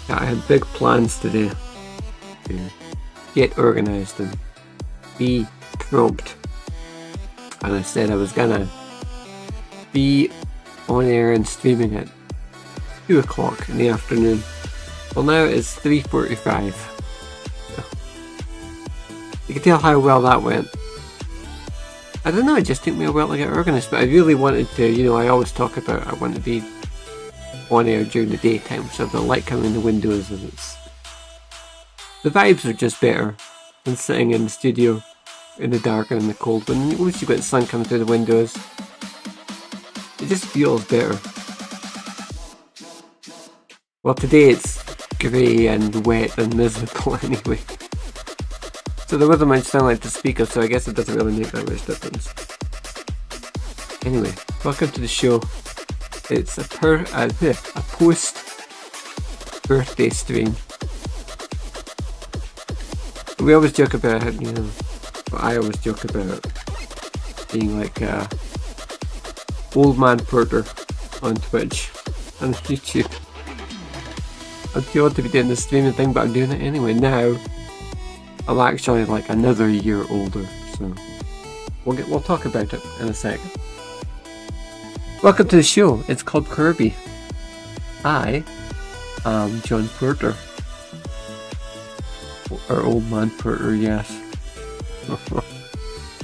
Yeah, I had big plans today to get organised and be prompt, and I said I was gonna be on air and streaming at 2 o'clock in the afternoon. Well, now it's 3:45. So you can tell how well that went. I don't know, it just took me a while to get organised, but I really wanted to, I always talk about I want to be on air during the daytime, so the light coming in the windows, and the vibes are just better than sitting in the studio in the dark and in the cold. When at least you've got the sun coming through the windows, it just feels better. Well, today it's grey and wet and miserable anyway. So the weather might sound like the speaker, so I guess it doesn't really make that much difference. Anyway, welcome to the show. It's a post birthday stream. We always joke about it, I always joke about being like a old man porter on Twitch and YouTube. I'm too old to be doing the streaming thing, but I'm doing it anyway. Now I'm actually like another year older, so we'll talk about it in a second. Welcome to the show. It's called Corbie. I am John Porter, or Old Man Porter. Yes.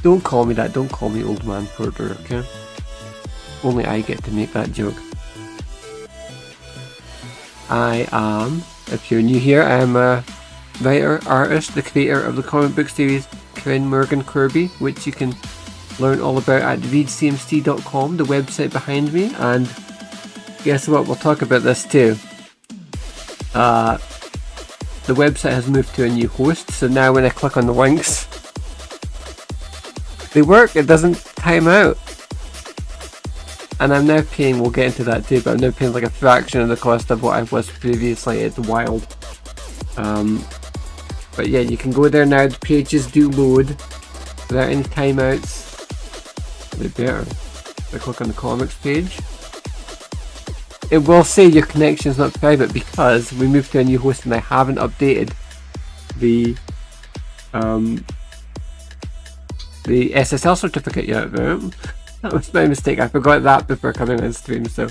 Don't call me that. Don't call me Old Man Porter, okay? Only I get to make that joke. I am, if you're new here, I am a writer, artist, the creator of the comic book series Corbie, which you can learn all about at readcmc.com, the website behind me. And guess what, we'll talk about this too. The website has moved to a new host, so now when I click on the links, they work, it doesn't time out. And I'm now paying, we'll get into that too, but I'm now paying like a fraction of the cost of what I was previously. It's wild. But yeah, you can go there now, the pages do load without any timeouts. They better. If I click on the comics page, it will say your connection is not private because we moved to a new host and I haven't updated the SSL certificate yet, right? That was my mistake. I forgot that before coming on stream, so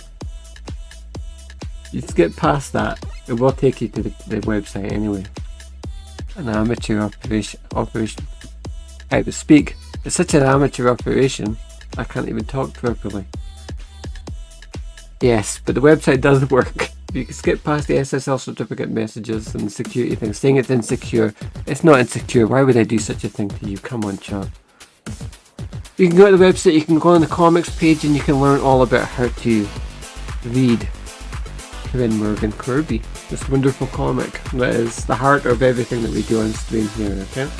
you skip past that. It will take you to the website anyway. An amateur operation. How to speak. It's such an amateur operation, I can't even talk properly. Yes, but the website does work. You can skip past the SSL certificate messages and security things, saying it's insecure. It's not insecure. Why would I do such a thing to you? Come on, chap. You can go to the website, you can go on the comics page, and you can learn all about how to read Corbie, this wonderful comic that is the heart of everything that we do on stream here, okay?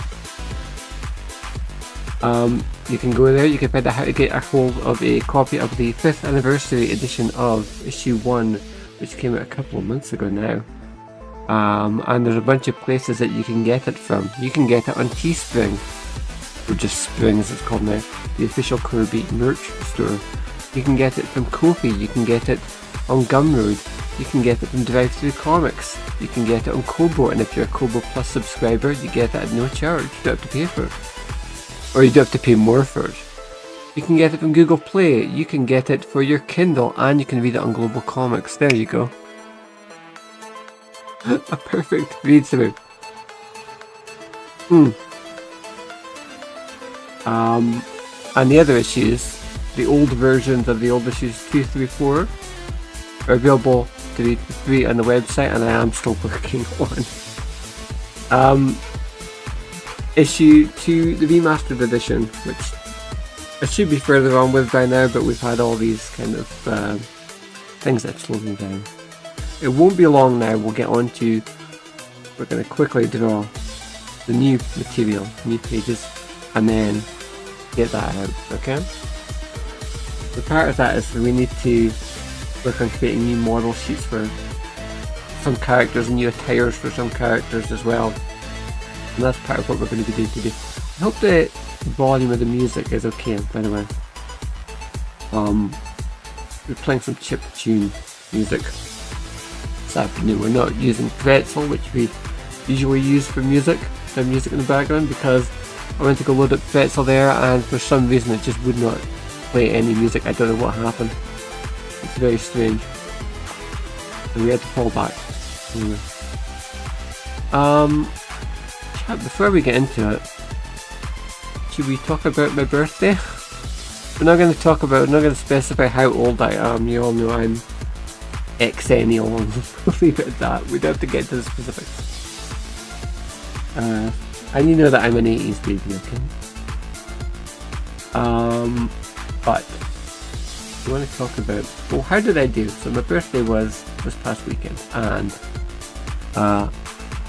You can go there, you can find out how to get a hold of a copy of the 5th anniversary edition of issue 1, which came out a couple of months ago now. And there's a bunch of places that you can get it from. You can get it on Teespring, or just Spring as it's called now, the official Corbie merch store. You can get it from Ko-fi, you can get it on Gumroad, you can get it from Drive-Thru Comics, you can get it on Kobo, and if you're a Kobo Plus subscriber, you get it at no charge. You don't have to pay for it. Or you do have to pay more for it. You can get it from Google Play, you can get it for your Kindle, and you can read it on Global Comics. There you go. A perfect read through. And the other issues, the old versions of the old issues 2 through 4, are available to read for free on the website, and I am still working on issue 2, the remastered edition, which I should be further on with by now, but we've had all these kind of things that slow me down. It won't be long now, we'll get on to, we're going to quickly draw the new material, new pages, and then get that out, okay? The part of that is we need to work on creating new model sheets for some characters and new attires for some characters as well. And that's part of what we're going to be doing today. I hope the volume of the music is okay, by the way. We're playing some chiptune music. this afternoon. We're not using pretzel, which we usually use for music, the music in the background, because I went to go load up pretzel there, and for some reason it just would not play any music. I don't know what happened. It's very strange. So we had to fall back. Anyway. Before we get into it, should we talk about my birthday? We're not going to specify how old I am. You all know I'm exennial, and we'll leave it at that. We don't have to get to the specifics. And you know that I'm an 80s baby, okay? But we want to talk about, well, how did I do? So my birthday was this past weekend, and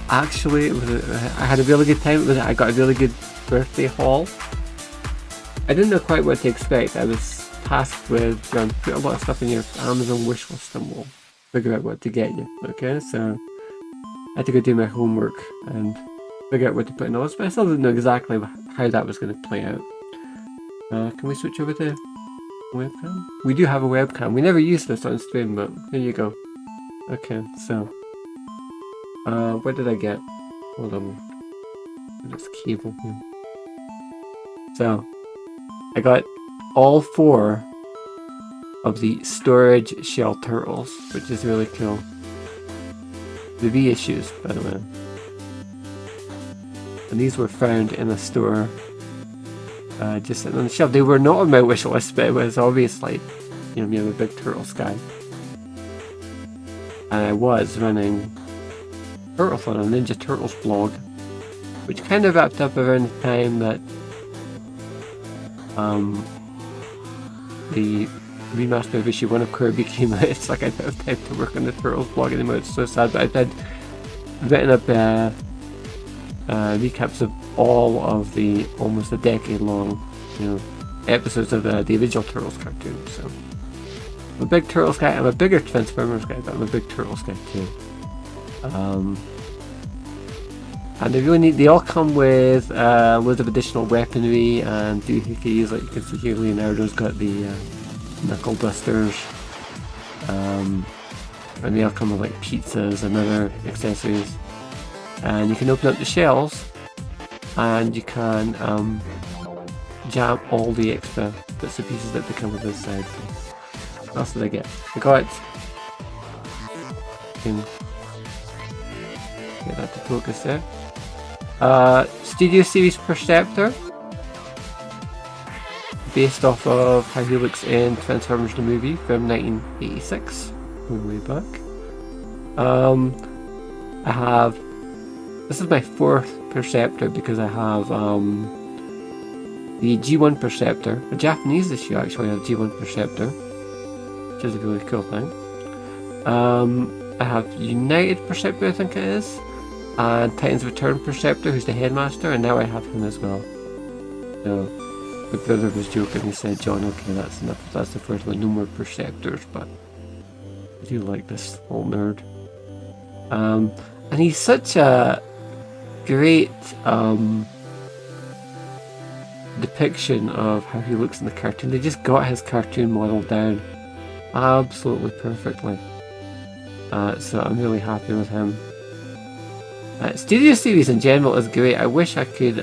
actually I had a really good time. I got a really good birthday haul. I didn't know quite what to expect. I was tasked with put a lot of stuff in your Amazon wish list and we'll figure out what to get you. Okay, so I had to go do my homework and figure out what to put in the list, but I still didn't know exactly how that was going to play out. Can we switch over to webcam? We do have a webcam. We never use this on stream, but here you go. Okay, so what did I get? Hold on. This cable here. So I got all 4 of the storage shell turtles, which is really cool. The reissues, by the way. And these were found in a store just sitting on the shelf. They were not on my wish list, but it was obviously, you know, me, I'm a big Turtles guy. And I was running Turtleton on Ninja Turtles blog, which kind of wrapped up around the time that the remaster of issue 1 of Corbie came out. It's like I don't have time to work on the Turtles blog anymore. It's so sad, but I've written up recaps of all of the almost a decade long, you know, episodes of the original Turtles cartoon. So I'm a big Turtles guy. I'm a bigger Transformers guy, but I'm a big Turtles guy too. And they're really neat. They all come with loads of additional weaponry and doohickeys. Like you can see here, Leonardo's got the knuckle dusters. And they all come with like pizzas and other accessories. And you can open up the shells and you can jam all the extra bits and pieces that they come with inside. What else did I get? I got get that to focus there. Studio Series Perceptor, based off of how he looks in Transformers the movie from 1986, going way back. I have, this is my 4th Perceptor because I have the G1 Perceptor, a Japanese issue actually of G1 Perceptor, which is a really cool thing. I have United Perceptor, I think it is, and Titan's Return Perceptor, who's the headmaster, and now I have him as well. So my brother was joking, he said, John, okay, that's enough, that's the first one, no more Perceptors, but I do like this little nerd. And he's such a great depiction of how he looks in the cartoon. They just got his cartoon model down absolutely perfectly. So I'm really happy with him. Studio Series in general is great. I wish I could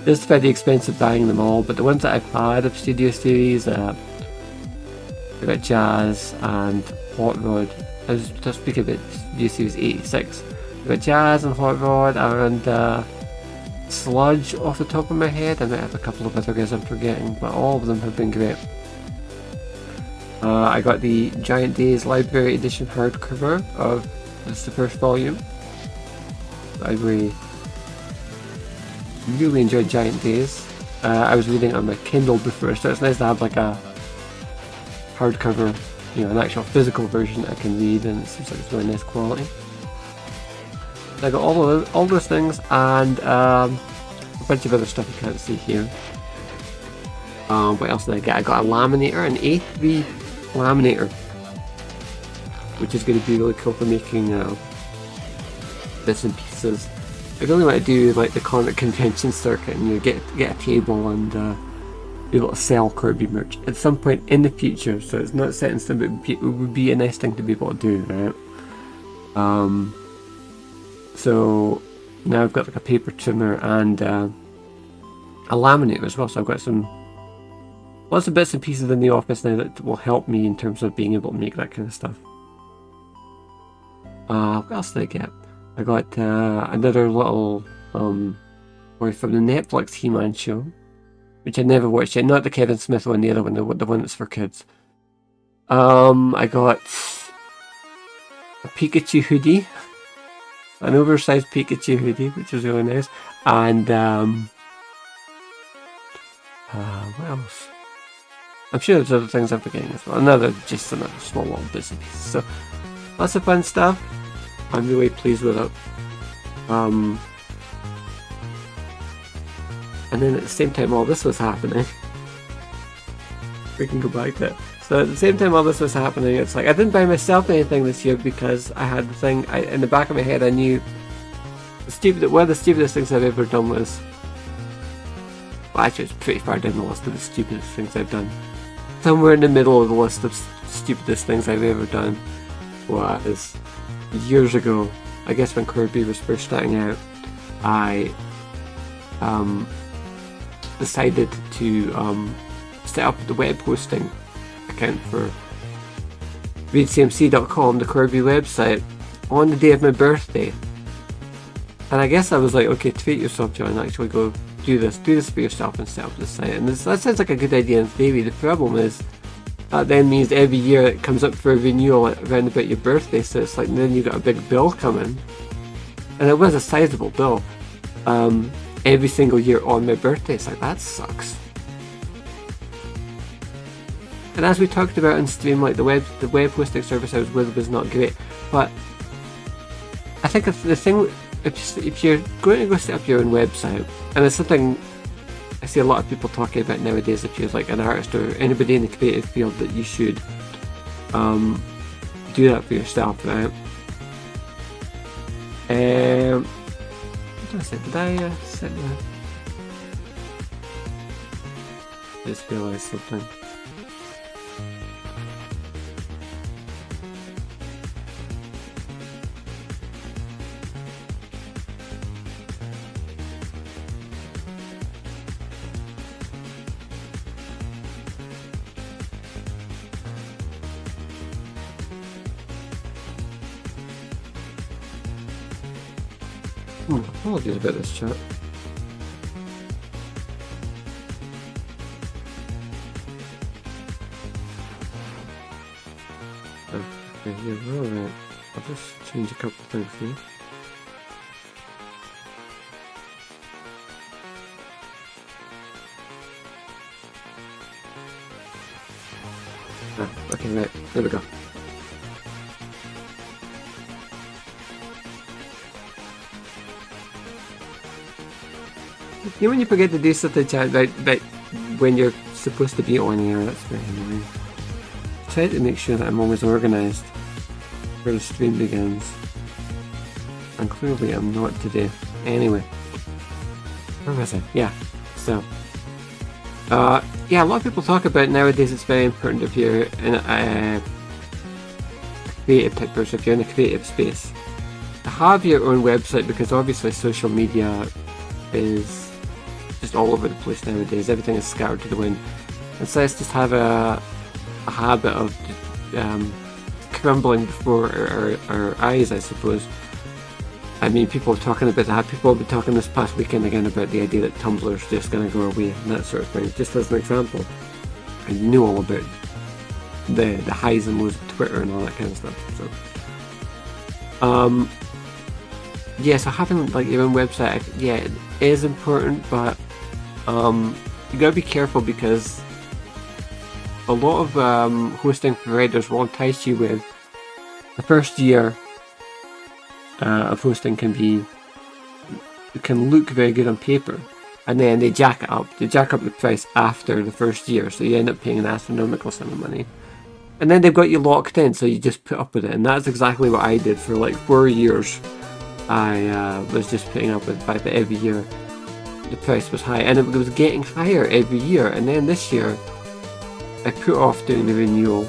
justify the expense of buying them all, but the ones that I've had of Studio Series, I've got Jazz and Hot Rod. I was just speaking about Studio Series 86. I've got Jazz and Hot Rod and Sludge off the top of my head. I might have a couple of other guys I'm forgetting, but all of them have been great. I got the Giant Days Library Edition hardcover of this, the first volume. I really enjoyed Giant Days. I was reading it on my Kindle before, so it's nice to have like a hardcover, you know, an actual physical version that I can read, and it seems like it's really nice quality. I got all those things and a bunch of other stuff you can't see here. What else did I get? I got a laminator, an A3 laminator, which is going to be really cool for making bits and pieces. I really want to do like the comic convention circuit and, you know, get a table and be able to sell Corbie merch at some point in the future. So it's not set in stone, but it would be a nice thing to be able to do, right? So now I've got like a paper trimmer and a laminator as well. So I've got lots of bits and pieces in the office now that will help me in terms of being able to make that kind of stuff. What else did I get? I got another little toy from the Netflix He-Man show, which I never watched yet. Not the Kevin Smith one, the other one, the one that's for kids. I got a Pikachu hoodie, an oversized Pikachu hoodie, which is really nice. And what else? I'm sure there's other things I'm forgetting as well. Just another small little bits and pieces. So lots of fun stuff. I'm really pleased with it. And then at the same time all this was happening, we can go back to it. So at the same time all this was happening, it's like I didn't buy myself anything this year because I had the thing, in the back of my head I knew one of the stupidest things I've ever done was, well actually it's pretty far down the list of the stupidest things I've done. Somewhere in the middle of the list of stupidest things I've ever done was years ago, I guess when Corbie was first starting out, I decided to set up the web hosting account for readcmc.com, the Corbie website, on the day of my birthday. And I guess I was like, okay, treat yourself, John, actually go do this for yourself and set up the site. And that sounds like a good idea in theory. The problem is that then means every year it comes up for renewal around about your birthday, so it's like then you got a big bill coming, and it was a sizable bill every single year on my birthday. It's like, that sucks. And as we talked about in stream, like the web hosting service I was with was not great, but I think the thing, if you're going to go set up your own website, and it's something I see a lot of people talking about nowadays, if you're like an artist or anybody in the creative field, that you should do that for yourself, right? What did I say? Did I set that? I just realised something. Apologies about this chat. Okay, yeah, we're alright. I'll just change a couple of things here. Okay, right, there we go. You know when you forget to do something, chat, about when you're supposed to be on air, that's very annoying. Try to make sure that I'm always organised before the stream begins. And clearly I'm not today. Anyway. Where was I? Yeah. So. Yeah, a lot of people talk about nowadays it's very important if you're in a creative type person, if you're in a creative space, to have your own website, because obviously social media is just all over the place nowadays. Everything is scattered to the wind, and so let's just have a habit of crumbling before our eyes, I suppose. I mean, people are talking about that. People have been talking this past weekend again about the idea that Tumblr's just going to go away and that sort of thing, just as an example. And you know all about the highs and lows of Twitter and all that kind of stuff. So yeah, so having like your own website, yeah, it is important, but you gotta be careful, because a lot of hosting providers will entice you with the first year of hosting can look very good on paper, and then they jack it up. They jack up the price after the first year, so you end up paying an astronomical sum of money. And then they've got you locked in, so you just put up with it. And that's exactly what I did for like 4 years. I was just putting up with the fact that every year the price was high, and it was getting higher every year. And then this year I put off doing the renewal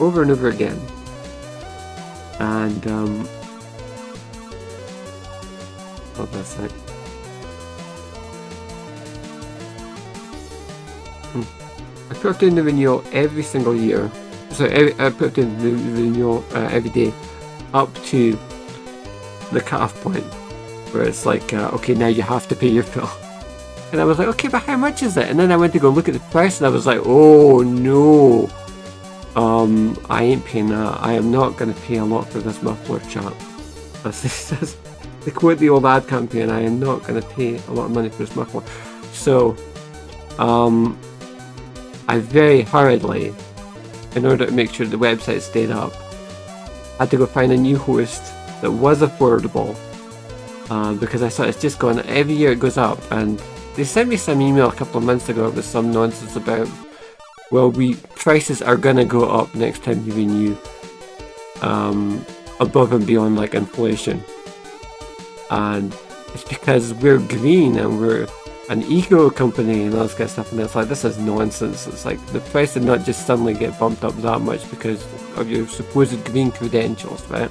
over and over again, and hold on a sec. I put off doing the renewal every single year. So I put off doing the renewal every day up to the cut-off point where it's like, okay, now you have to pay your bill. And I was like, okay, but how much is it? And then I went to go look at the price, and I was like, oh no, I ain't paying that. I am not going to pay a lot for this muffler, chap. That's to quote the old ad campaign, I am not going to pay a lot of money for this muffler. So, I very hurriedly, in order to make sure the website stayed up, had to go find a new host that was affordable, because I saw it's just going, every year it goes up. And they sent me some email a couple of months ago with some nonsense about, well, prices are gonna go up next time you renew, above and beyond like inflation. And it's because we're green and we're an eco company and all this kind of stuff, and it's like, this is nonsense. It's like the price did not just suddenly get bumped up that much because of your supposed green credentials, right?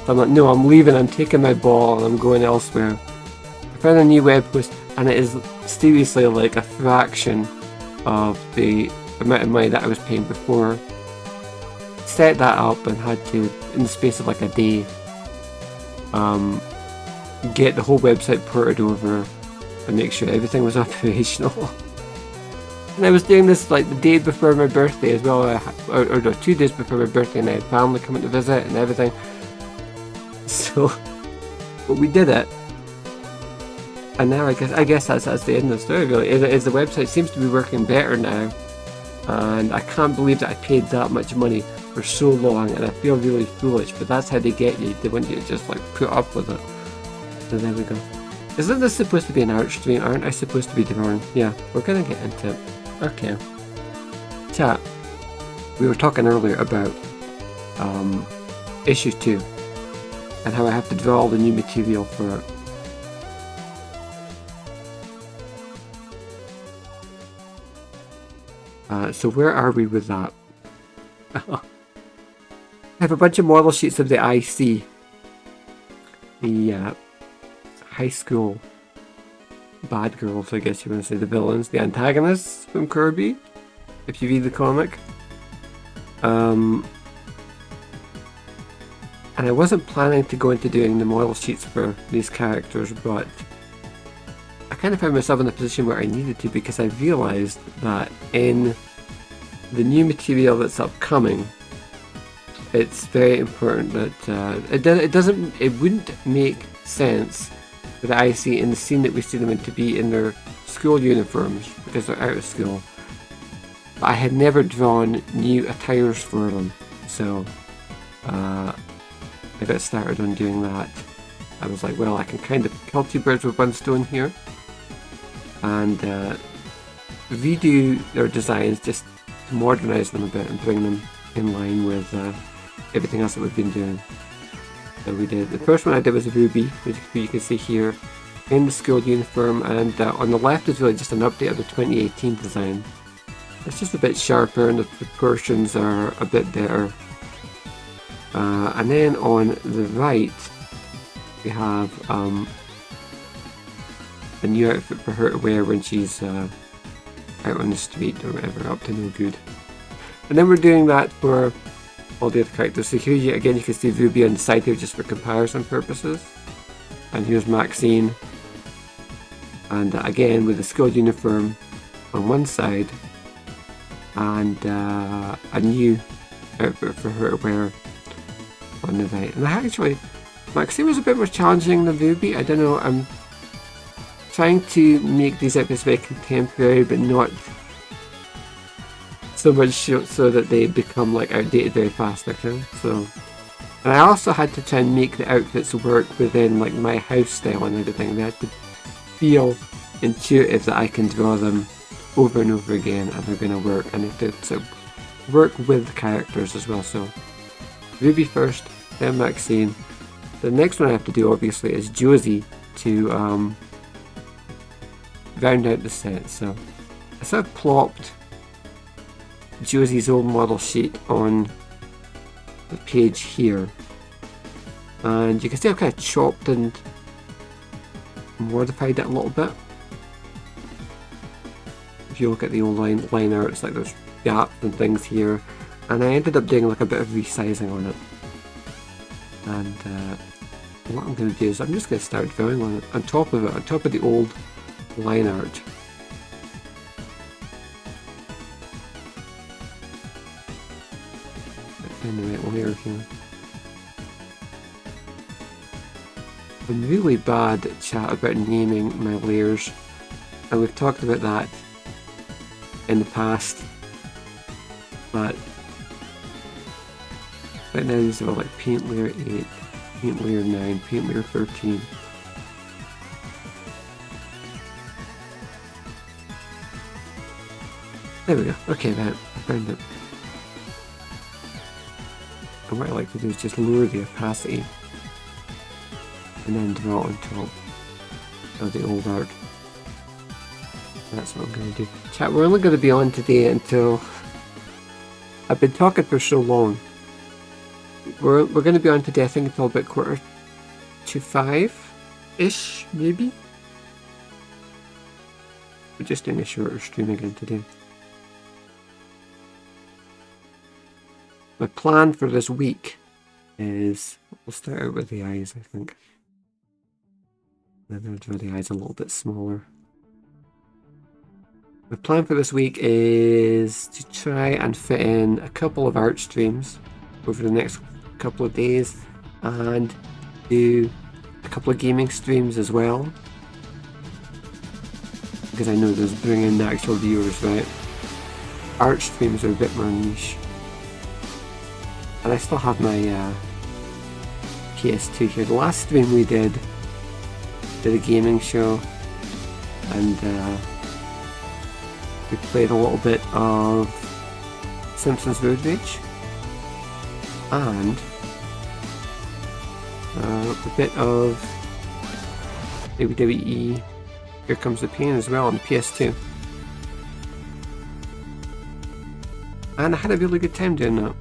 So I'm like, no, I'm leaving, I'm taking my ball and I'm going elsewhere. I found a new web host, and it is seriously like a fraction of the amount of money that I was paying before. Set that up and had to, in the space of like a day, get the whole website ported over and make sure everything was operational. And I was doing this like the day before my birthday as well, or no, 2 days before my birthday, and I had family coming to visit and everything. So, but we did it, and now I guess that's the end of the story. Really, is the website seems to be working better now, and I can't believe that I paid that much money for so long, and I feel really foolish. But that's how they get you. They want you to just like put up with it. So there we go. Isn't this supposed to be an art stream? Aren't I supposed to be drawing? Yeah, we're gonna get into it. Okay. Chat. We were talking earlier about issue 2 and how I have to draw all the new material for it. So where are we with that? I have a bunch of model sheets of the IC, the high school bad girls, I guess you want to say, the villains, the antagonists from Corbie, if you read the comic. And I wasn't planning to go into doing the model sheets for these characters, but I kind of found myself in a position where I needed to, because I realised that in the new material that's upcoming, it's very important that it wouldn't make sense for the IC in the scene that we see them in to be in their school uniforms because they're out of school. But I had never drawn new attires for them, so I got started on doing that. I was like, well, I can kind of kill 2 birds with 1 stone here and redo their designs, just to modernise them a bit and bring them in line with everything else that we've been doing. So we did. The first one I did was Ruby, which you can see here in the school uniform, and on the left is really just an update of the 2018 design. It's just a bit sharper and the proportions are a bit better. And then on the right we have a new outfit for her to wear when she's out on the street or whatever, up to no good. And then we're doing that for all the other characters. So here again you can see Ruby on the side here just for comparison purposes. And here's Maxine. And again with the school uniform on one side and a new outfit for her to wear on the right. And actually, Maxine was a bit more challenging than Ruby. I don't know, I'm trying to make these outfits very contemporary but not so much so that they become like outdated very fast, okay? So, and I also had to try and make the outfits work within like my house style and everything. They had to feel intuitive, that I can draw them over and over again and they're going to work, and they have to work with the characters as well. So Ruby first, then Maxine. The next one I have to do obviously is Josie, to round out the set. So I sort of plopped Josie's old model sheet on the page here, and you can see I've kind of chopped and modified it a little bit. If you look at the old line art, it's like there's gaps and things here, and I ended up doing like a bit of resizing on it. And what I'm going to do is I'm just going to start drawing on it, on top of the old line art. Find the right layer here. I'm really bad at chat about naming my layers, and we've talked about that in the past, but right now these are like paint layer 8, paint layer 9, paint layer 13. There we go. Okay, that I found it. And what I like to do is just lower the opacity and then draw on top of the old art. That's what I'm going to do. Chat, we're only going to be on today until... I've been talking for so long. We're going to be on today, I think, until about 4:45-ish, maybe? We're just doing a shorter stream again today. My plan for this week is... We'll start out with the eyes, I think. Then I'll draw the eyes a little bit smaller. My plan for this week is to try and fit in a couple of art streams over the next couple of days, and do a couple of gaming streams as well, because I know there's bringing in the actual viewers, right? Art streams are a bit more niche, and I still have my PS2 here. The last stream we did a gaming show, and we played a little bit of Simpsons Road Rage and a bit of WWE Here Comes the Pain as well on the PS2. And I had a really good time doing that.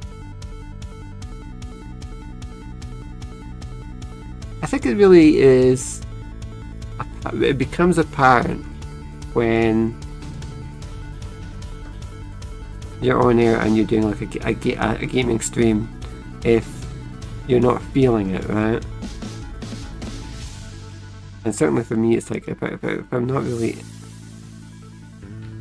I think it really is... It becomes apparent when you're on air and you're doing like a gaming stream if you're not feeling it, right? And certainly for me, it's like if I'm not really...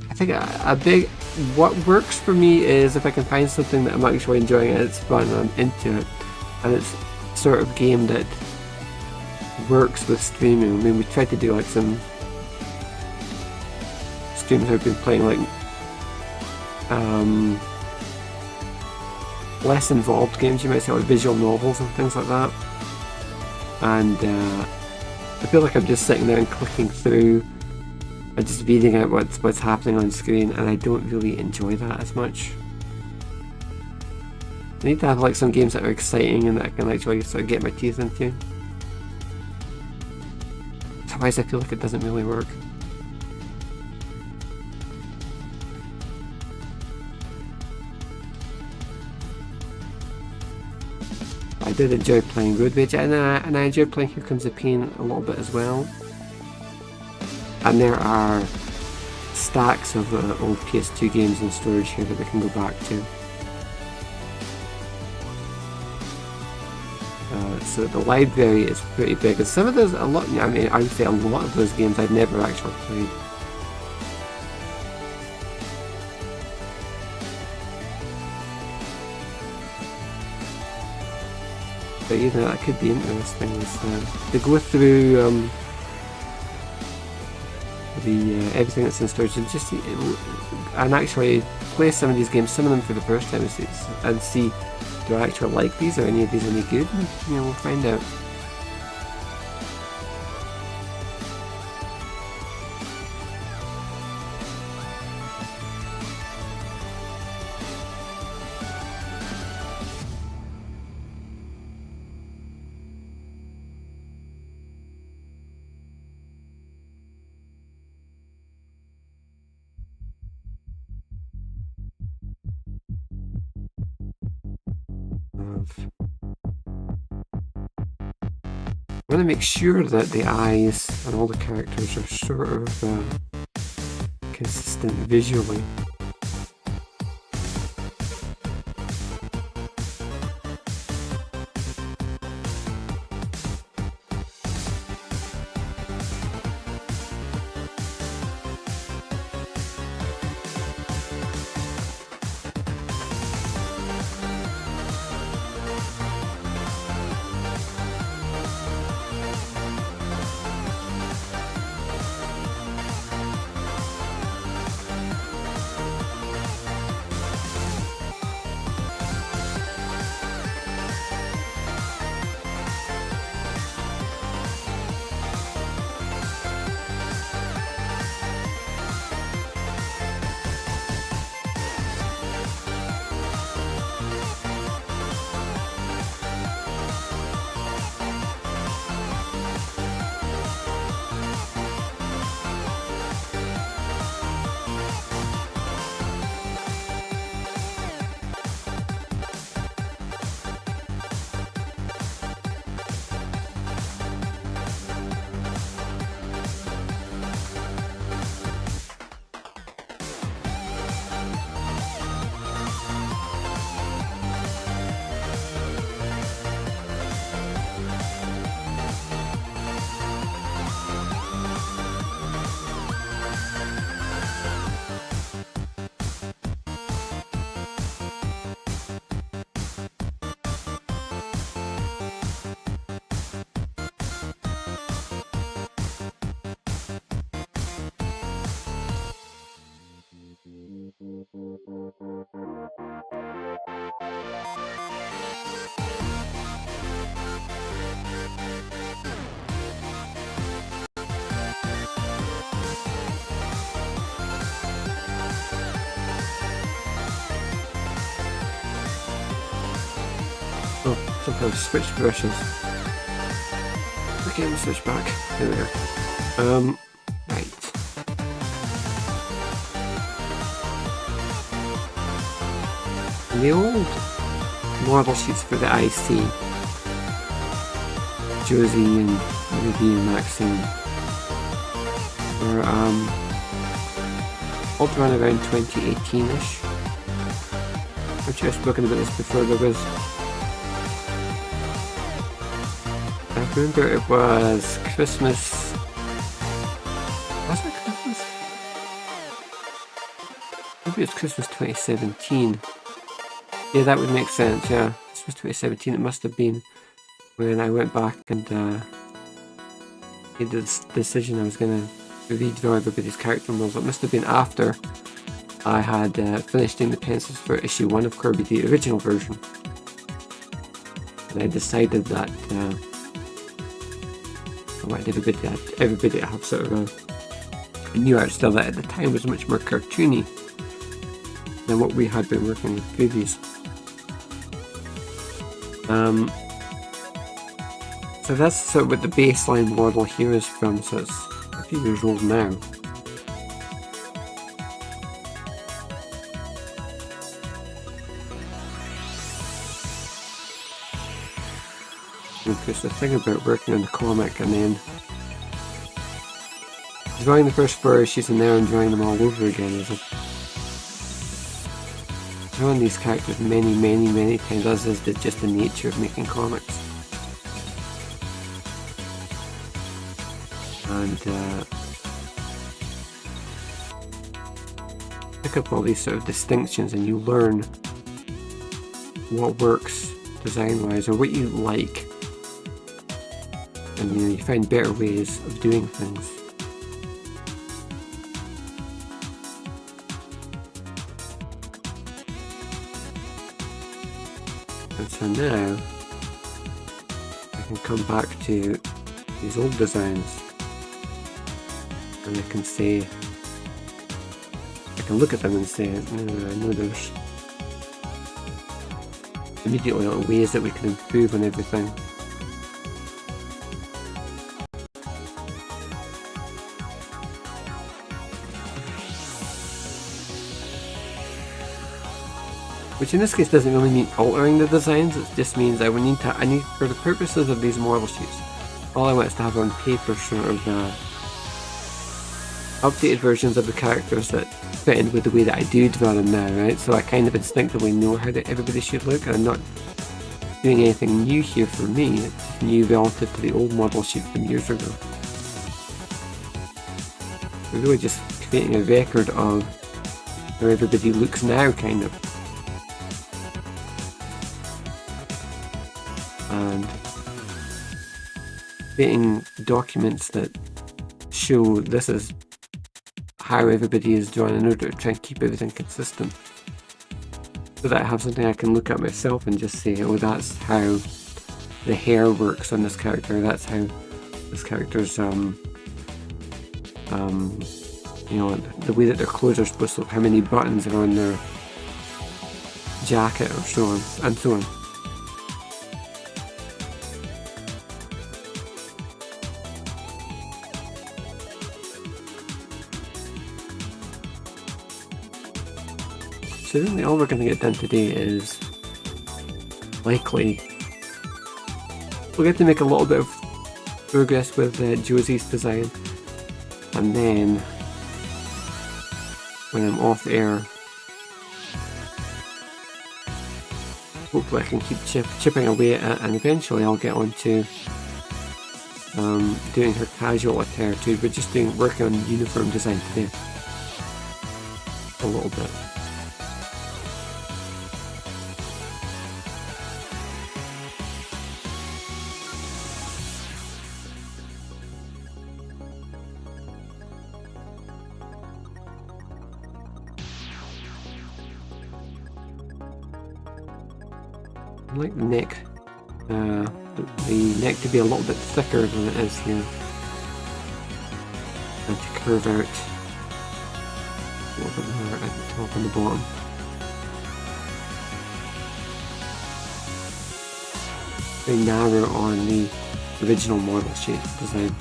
I think a big... What works for me is if I can find something that I'm actually enjoying and it's fun and I'm into it, and it's sort of game that works with streaming. I mean, we tried to do like some streams I've been playing, like less involved games, you might say, like visual novels and things like that. And I feel like I'm just sitting there and clicking through and just reading out what's happening on screen, and I don't really enjoy that as much. I need to have like some games that are exciting and that I can actually sort of get my teeth into. Otherwise I feel like it doesn't really work. I did enjoy playing Road Rage, and I enjoyed playing Here Comes the Pain a little bit as well. And there are stacks of old PS2 games in storage here that we can go back to. So the library is pretty big, and some of those, I would say a lot of those games I've never actually played. But you know, that could be interesting, is to go through everything that's in storage and just and actually play some of these games, some of them for the first time, and see, do I actually like these? Are any of these any good? And, you know, we'll find out. I want to make sure that the eyes and all the characters are sort of consistent visually. Oh, somehow switch brushes. Okay, we'll switch back. There we go. Right. In the old model sheets for the IC, Josie and Ruby and Maxine were all done around 2018-ish. I've just spoken about this before. There was, I remember it was Christmas. Was it Christmas? Maybe it's Christmas 2017. Yeah, that would make sense, yeah. Christmas 2017, it must have been when I went back and made this decision I was going to redraw everybody's character models. It must have been after I had finished doing the pencils for issue 1 of Corbie, the original version. And I decided that I wanted everybody to have sort of a new art style that at the time was much more cartoony than what we had been working with previous. So that's sort of what the baseline model here is from, so it's a few years old now. And of course the thing about working on the comic and then drawing the first 4 issues in there and drawing them all over again is drawing these characters many times, as is just the nature of making comics. And pick up all these sort of distinctions and you learn what works design wise or what you like, and you find better ways of doing things. And so now I can come back to these old designs and I can say, I can look at them and say, no, I know there's immediately ways that we can improve on everything. which in this case doesn't really mean altering the designs. It just means I need for the purposes of these model sheets, all I want is to have on paper sort of updated versions of the characters that fit in with the way that I do draw them now, right? So I kind of instinctively know how that everybody should look, and I'm not doing anything new here for me. It's new relative to the old model sheet from years ago. We're really just creating a record of how everybody looks now, kind of. And creating documents that show this is how everybody is drawn in order to try and keep everything consistent. So that I have something I can look at myself and just say, oh, that's how the hair works on this character, that's how this character's you know, the way that their clothes are supposed to look, how many buttons are on their jacket, or so on and so on. So really all we're going to get done today is likely we'll get to make a little bit of progress with Josie's design, and then when I'm off air hopefully I can keep chipping away at it, and eventually I'll get on to doing her casual attire too. We're just working on uniform design today a little bit. I like the neck, the neck to be a little bit thicker than it is here, and to curve out a little bit more at the top and the bottom. Very narrow on the original model sheet design.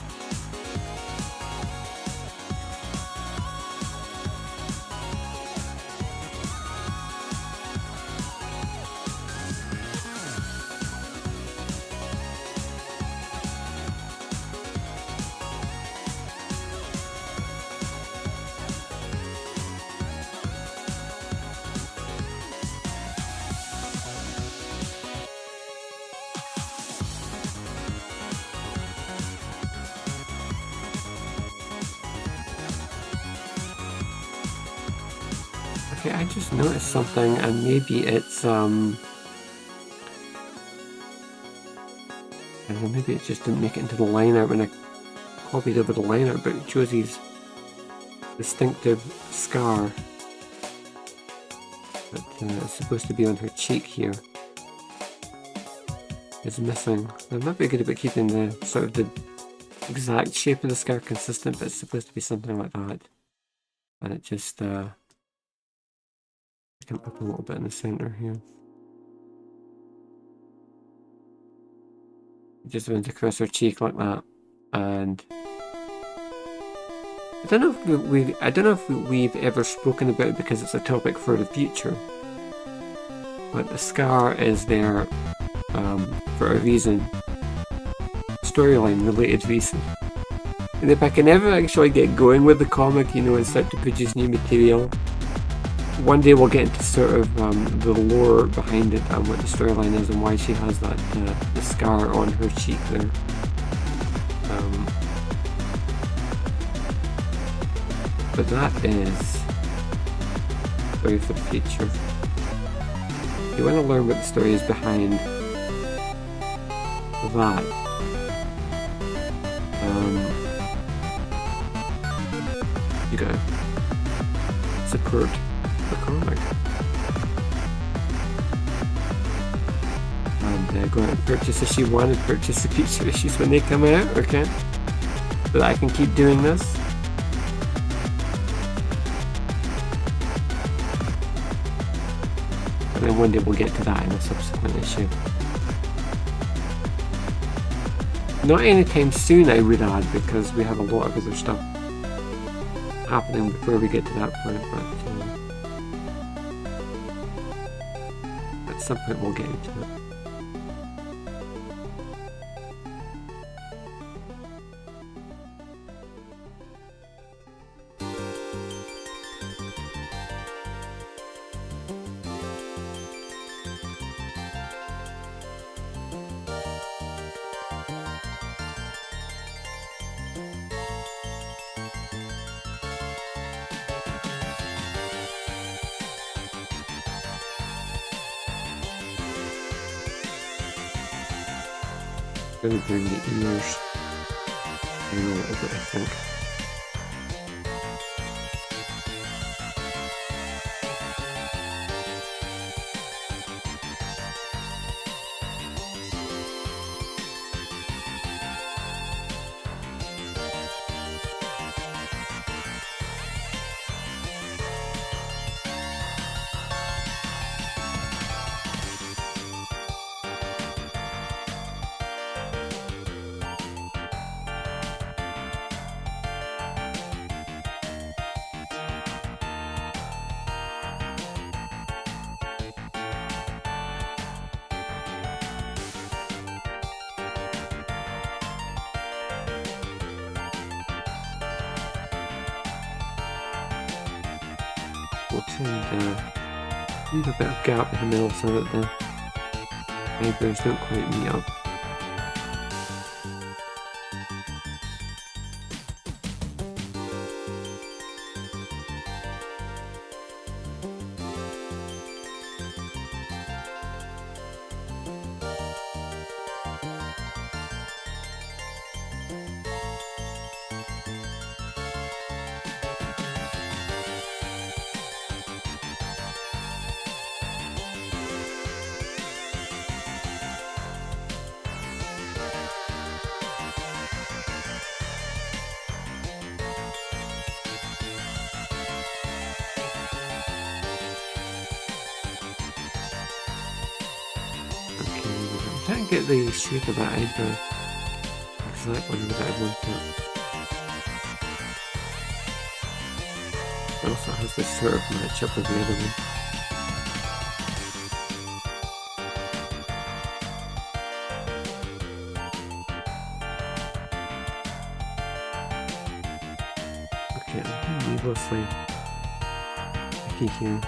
Okay, I just noticed something, and maybe it's I don't know, maybe it just didn't make it into the line art when I copied over the line art, but Josie's distinctive scar that is supposed to be on her cheek here is missing. I'm not very good about keeping the sort of the exact shape of the scar consistent, but it's supposed to be something like that, and it just come up a little bit in the center here. Just went across her cheek like that, and I don't know if we've ever spoken about it because it's a topic for the future, but the scar is there for a reason, storyline related reason. And if I can ever actually get going with the comic, you know, and start to produce new material, one day we'll get into sort of the lore behind it and what the storyline is and why she has that the scar on her cheek there. But that is story for the future. If you want to learn what the story is behind that, you gotta support the comic and go out and purchase issue 1 and purchase the future issues when they come out, okay? So that I can keep doing this. And then one day we'll get to that in a subsequent issue. Not anytime soon, I would add, because we have a lot of other stuff happening before we get to that point, but some point we'll get into it. Really bring the ears in a little bit, I think. We'll leave a bit of gap in the middle so that the eyebrows don't quite meet up. I can't get the shape of that eyebrow exactly that I want it. It also has this sort of match up with the other one. Okay, I'm needlessly picky here.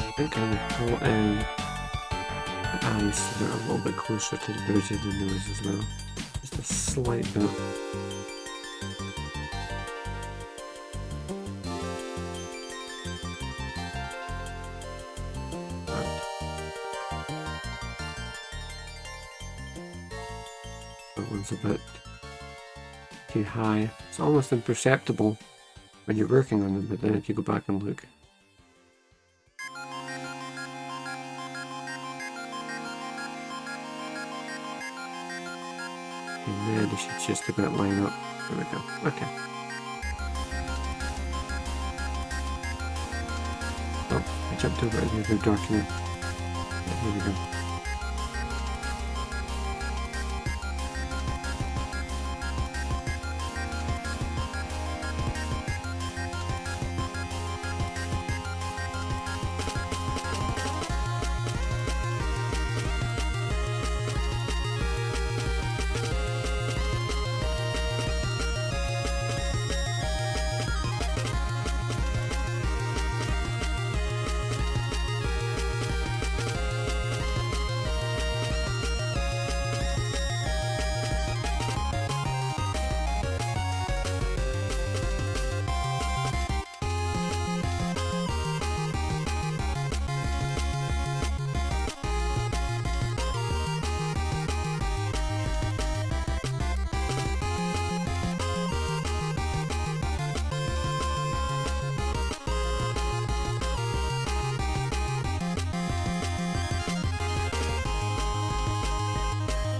I think I would pull in the eyes so they're a little bit closer to the bridge of the nose as well. Just a slight bit. That one's a bit too high. It's almost imperceptible when you're working on them, but then if you go back and look, and then it should just about line up. There we go. Okay. Oh, I jumped over the other document. Here we go.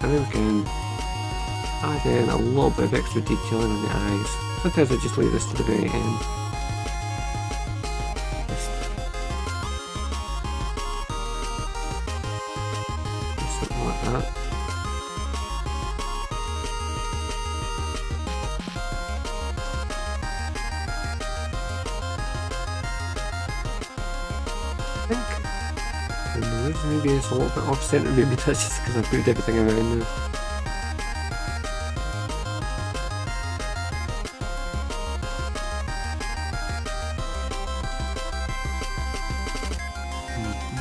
And then we can add in a little bit of extra detailing on the eyes. Sometimes I just leave this to the very end. Just that. I think the nose maybe is a little bit off center, maybe that's just because I've moved everything around now.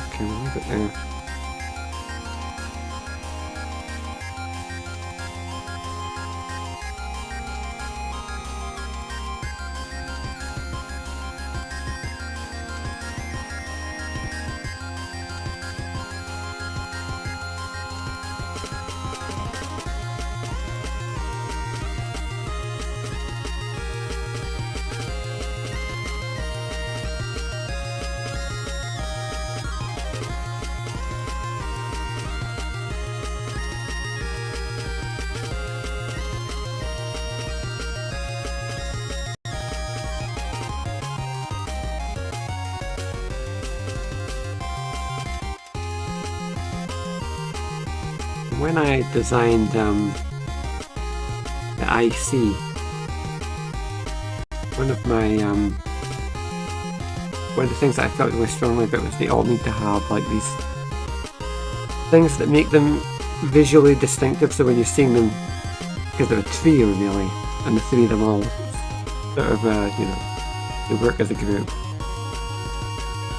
Okay, we'll leave it there. When I designed the IC, one of the things that I felt really strongly about was they all need to have like these things that make them visually distinctive, so when you're seeing them, because there are three really, and the three of them all sort of you know, they work as a group.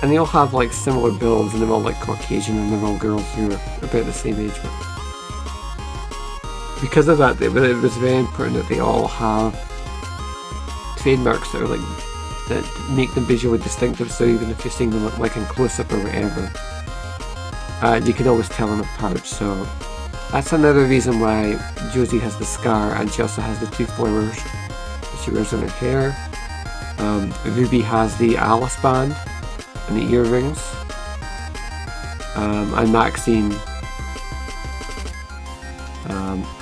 And they all have like similar builds, and they're all like Caucasian, and they're all girls who are about the same age. But because of that, it was very important that they all have trademarks that are like that make them visually distinctive. So even if you're seeing them like in close-up or whatever, you can always tell them apart. So that's another reason why Josie has the scar, and she also has the two flowers that she wears on her hair. Ruby has the Alice band and the earrings, and Maxine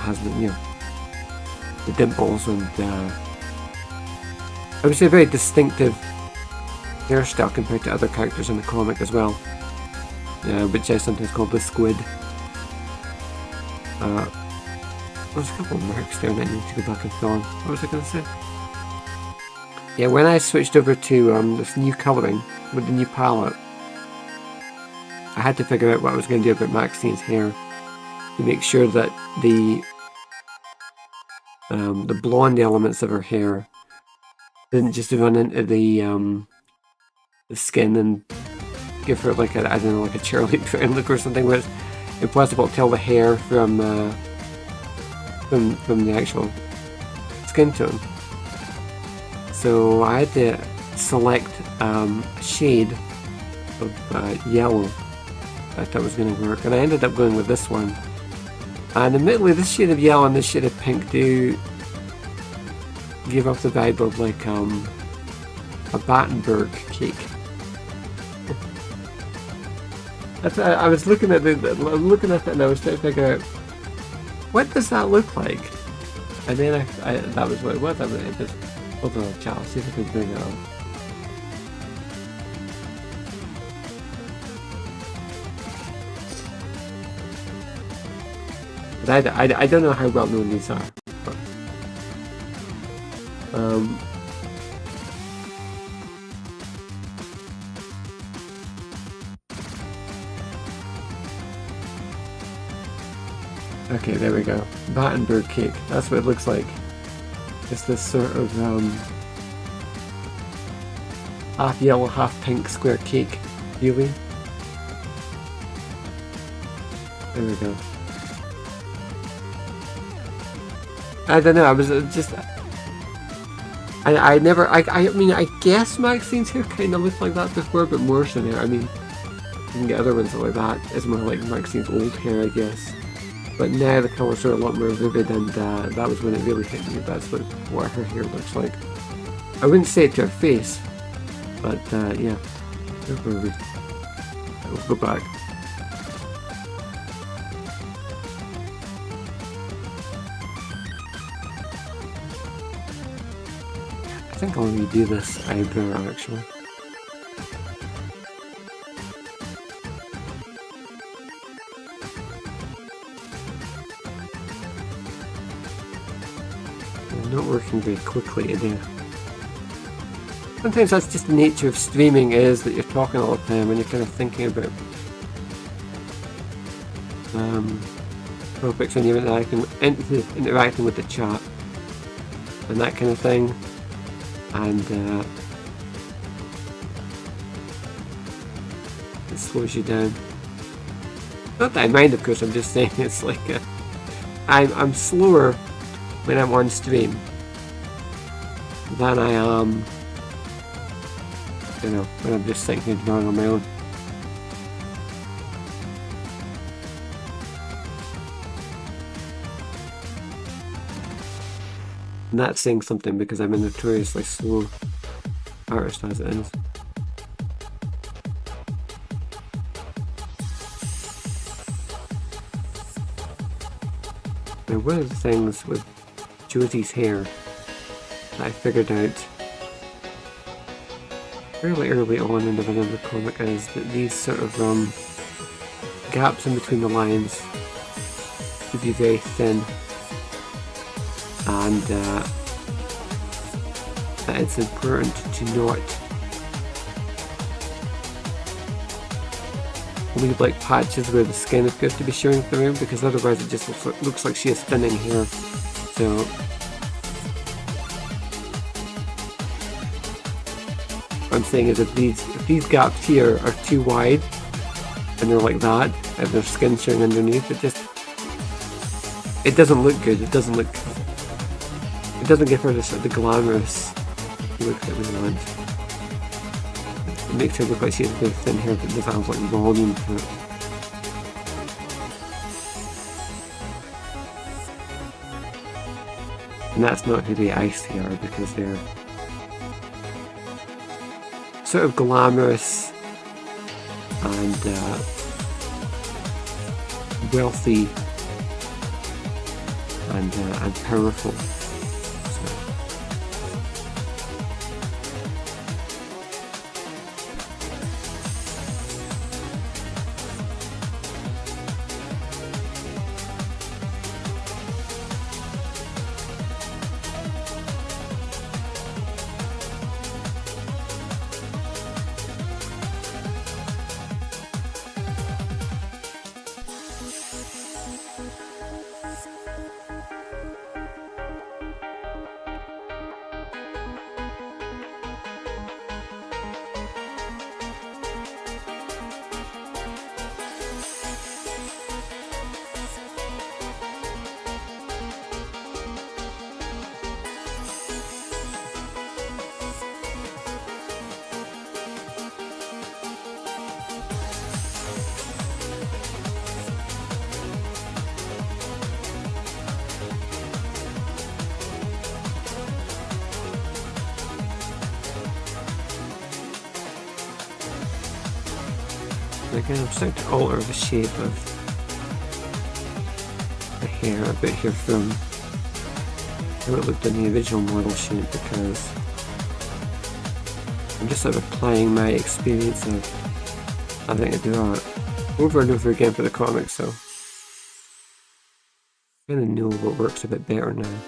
has the, you know, the dimples and I would say a very distinctive hairstyle compared to other characters in the comic as well, which I sometimes call the squid. There's a couple of marks there that I need to go back and fill in. What was I going to say? Yeah, when I switched over to this new colouring with the new palette, I had to figure out what I was going to do about Maxine's hair to make sure that the blonde elements of her hair didn't just run into the skin and give her like a, I don't know, like a Charlie Brown look or something, where it's impossible to tell the hair from the actual skin tone. So I had to select a shade of yellow I thought was going to work, and I ended up going with this one. And admittedly, this shade of yellow and this shade of pink do give off the vibe of like a Battenberg cake. That's, I was looking at it and I was trying to figure out what does that look like, and then I that was what it was. I just hold on, chat. I'll see if I can bring it up. I don't know how well known these are, but okay, there we go. Battenberg cake. That's what it looks like. It's this sort of half yellow, half pink square cake feeling. There we go. I don't know, I was just... I mean, I guess Maxine's hair kind of looked like that before, but more so now. I mean, you can get other ones like that. It's more like Maxine's old hair, I guess. But now the colours are a lot more vivid, and that was when it really hit me. That's what her hair looks like. I wouldn't say it to her face, but yeah. Where were we? We'll go back. I think I'll redo this eyebrow actually. not working very quickly today. Sometimes that's just the nature of streaming, is that you're talking all the time and you're kind of thinking about topics and you're interacting with the chat and that kind of thing, and it slows you down. Not that I mind, of course, I'm just saying it's like I'm slower when I'm on stream than I am, you know, when I'm just thinking and drawing on my own. And that's saying something because I'm a notoriously slow artist as it is. Now, one of the things with Josie's hair that I figured out fairly early on in the vanilla comic is that these sort of gaps in between the lines should be very thin, and that it's important to not leave like patches where the skin appears to be showing through, because otherwise it just looks like she has thinning hair. So what I'm saying is if these gaps here are too wide and they're like that, if there's skin showing underneath, it doesn't look good. It doesn't give her the glamorous look that we want. It makes her look like she has a bit of thin hair that doesn't have like volume to it. And that's not who the Icy are, because they're sort of glamorous and wealthy and powerful. Again, I'm starting to alter the shape of the hair a bit here from how it looked in the original model shape, because I'm just sort of applying my experience of having to do that over and over again for the comic, so I kind of know what works a bit better now.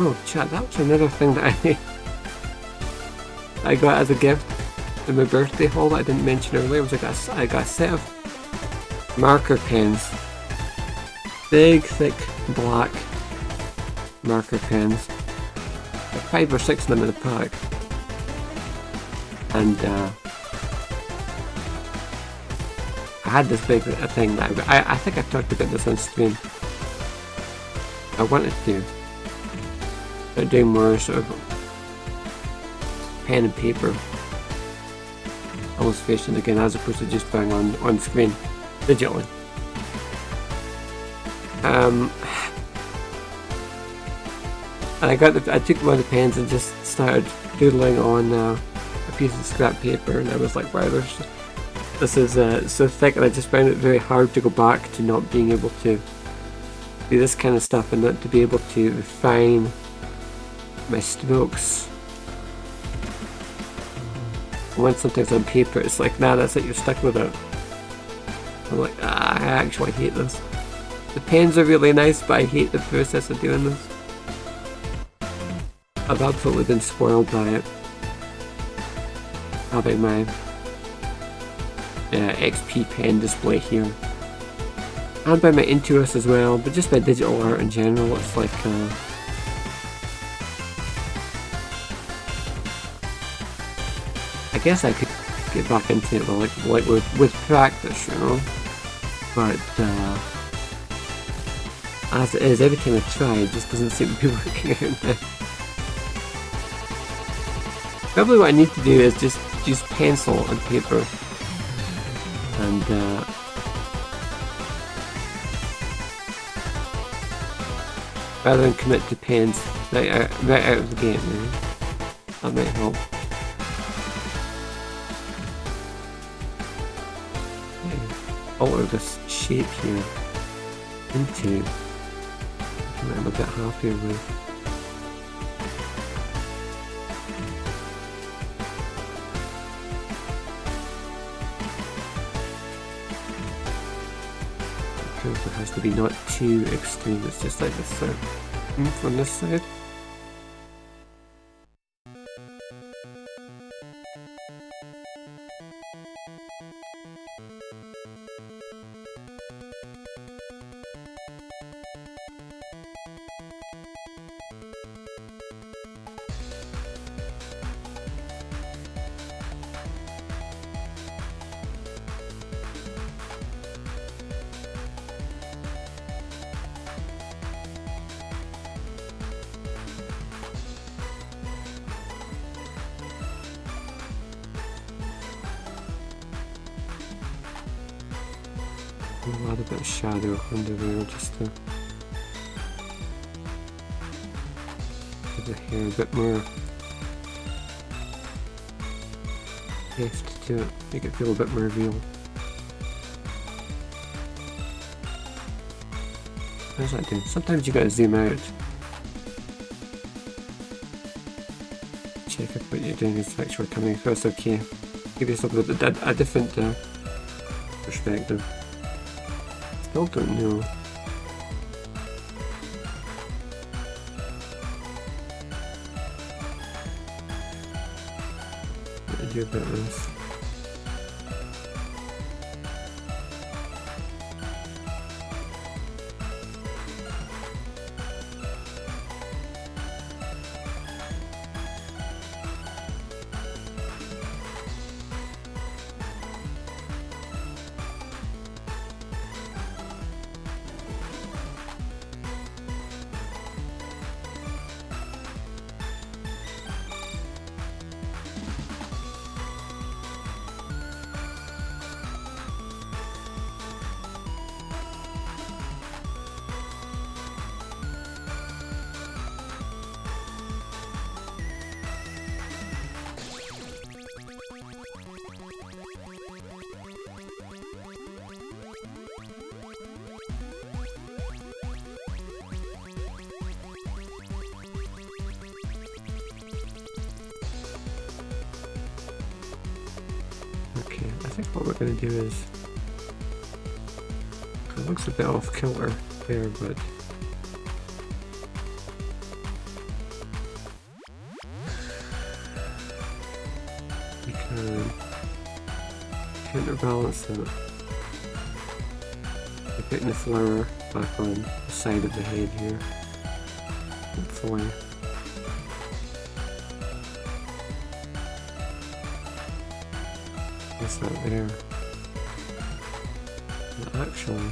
Oh, chat, that was another thing that I got as a gift in my birthday haul that I didn't mention earlier. Was I got a set of marker pens. Big, thick, black marker pens. Like 5 or 6 of them in a pack. And I had this big thing that I think I've talked about this on stream. I wanted to start doing more sort of pen and paper illustrations again, as opposed to just going on screen digitally. And I took one of the pens and just started doodling on a piece of scrap paper, and I was like, wow, this is so thick, and I just found it very hard to go back to not being able to do this kind of stuff and not to be able to refine my strokes. When something's on paper, it's like, nah, that's it, you're stuck with it. I'm like, I actually hate this. The pens are really nice, but I hate the process of doing this. I've absolutely been spoiled by it. Having my XP pen display here. And by my Intuos as well, but just by digital art in general, it's like I guess I could get back into it like with practice, you know. But as it is, every time I try, it just doesn't seem to be working out now. Probably what I need to do is just use pencil and paper, and rather than commit to pens right out of the gate. Maybe that might help. Alter this shape here into something I'm a bit happier with. It has to be not too extreme, it's just like this from this side. I'll add a bit of shadow under there just to give the hair a bit more heft to it, make it feel a bit more real. How's that doing? Sometimes you gotta zoom out. Check if what you're doing is actually coming across okay. Give yourself a different perspective. Still don't know. What do I do about this? Okay, I think what we're going to do is, it looks a bit off kilter there, but we can counterbalance it by putting the flower back on the side of the head here, hopefully. That's not there. And actually,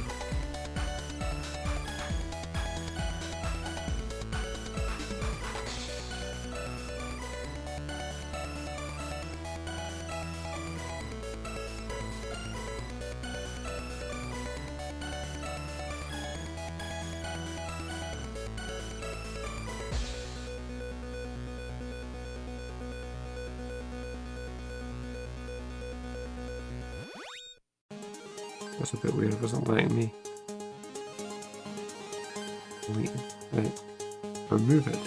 That's a bit weird, it wasn't letting me. Right. Remove it.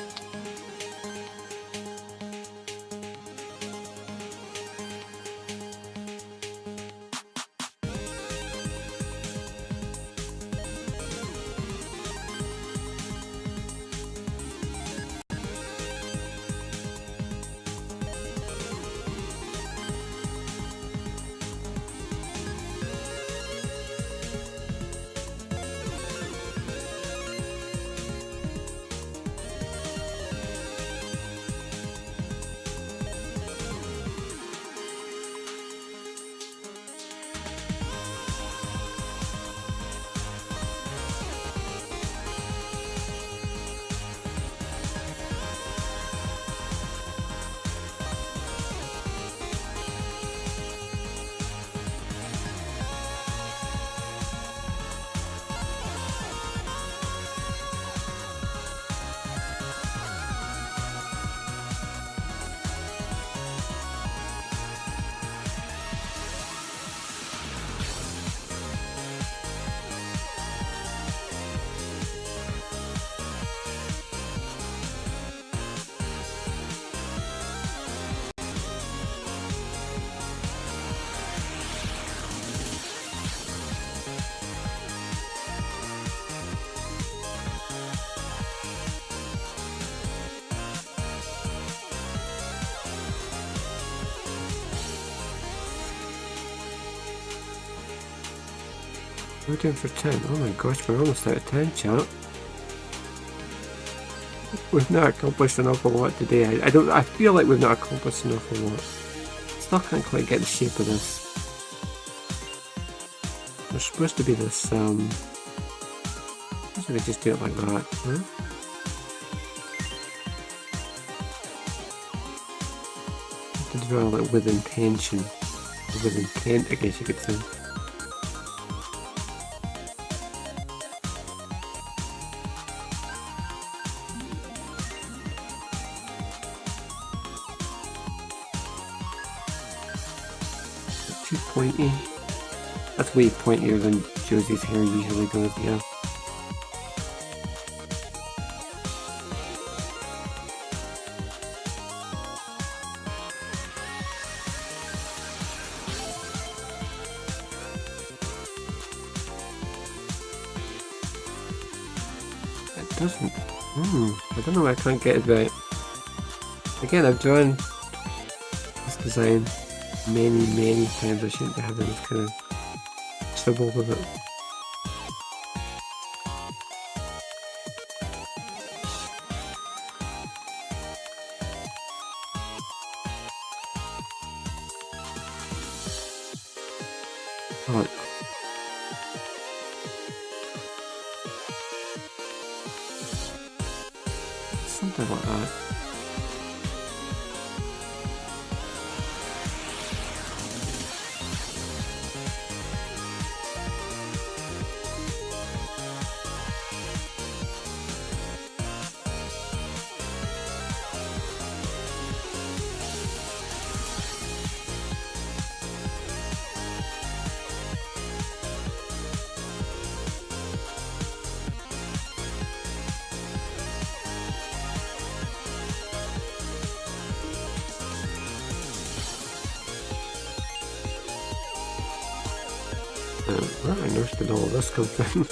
We're doing for 10. Oh my gosh, we're almost out of 10, chat. We've not accomplished an awful lot today. I feel like we've not accomplished an awful lot. Still can't quite get the shape of this. There's supposed to be this, why should I just do it like that, huh? To draw it with intention. With intent, I guess you could say. Too pointy. That's way pointier than Josie's hair usually goes, yeah. It doesn't. I don't know why I can't get it right. Again, I've drawn this design many times. I shouldn't be having this kind of trouble with it. Right. Something like that. Where on earth did all this come from?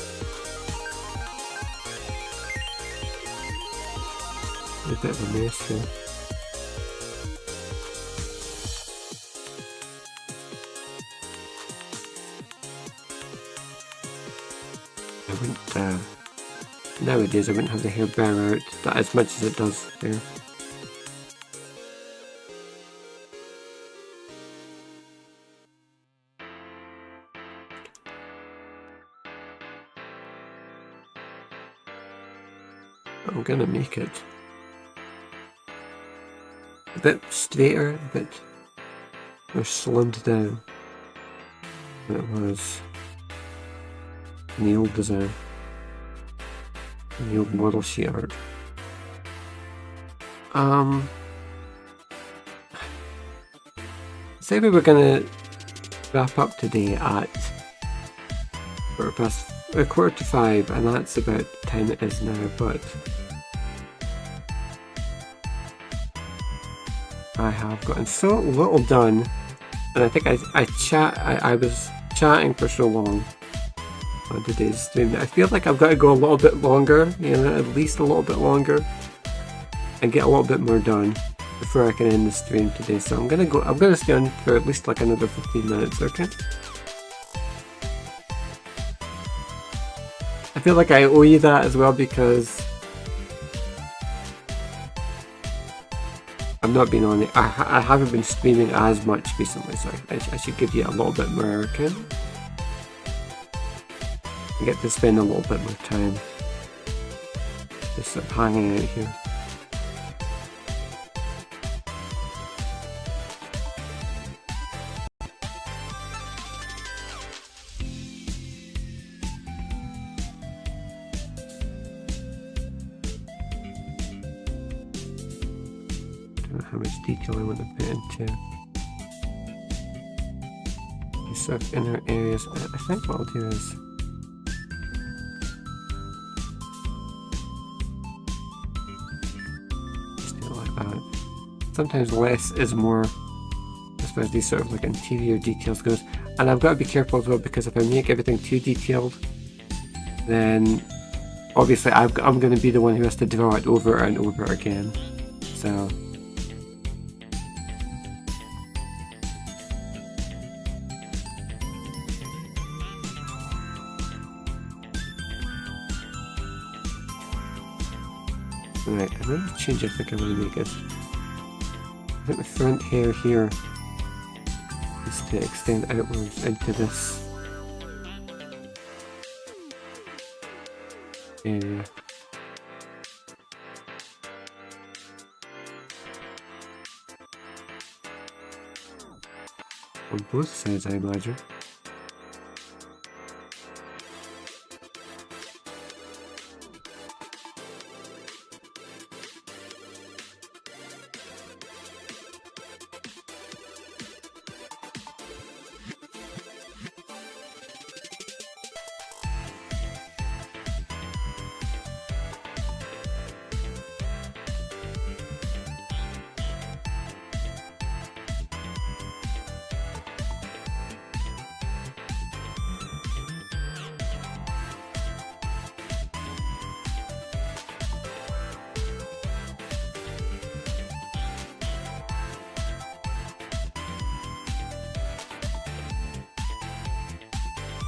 A bit of a mess here. I wouldn't, nowadays I wouldn't have the hair burn out that as much as it does there. I'm gonna make it a bit straighter, a bit more slimmed down than it was in the old design, in the old model sheet art. Say we were gonna wrap up today at quarter to 5, and that's about the time it is now, but I have gotten so little done, and I think I was chatting for so long on today's stream. I feel like I've got to go a little bit longer, you know, at least a little bit longer, and get a little bit more done before I can end the stream today. So I'm gonna stay on for at least like another 15 minutes, okay? I feel like I owe you that as well, because I've not been on it. I haven't been streaming as much recently, so I should give you a little bit more, okay? I get to spend a little bit more time just sort of hanging out here. How much detail I want to put into these sort of inner areas. I think what I'll do is just do it like that. Sometimes less is more as far as these sort of like interior details goes. And I've got to be careful as well, because if I make everything too detailed, then obviously I'm going to be the one who has to draw it over and over again. So right, another change I think I want to make is, I think the front hair here is to extend outwards into this area. On both sides, I imagine.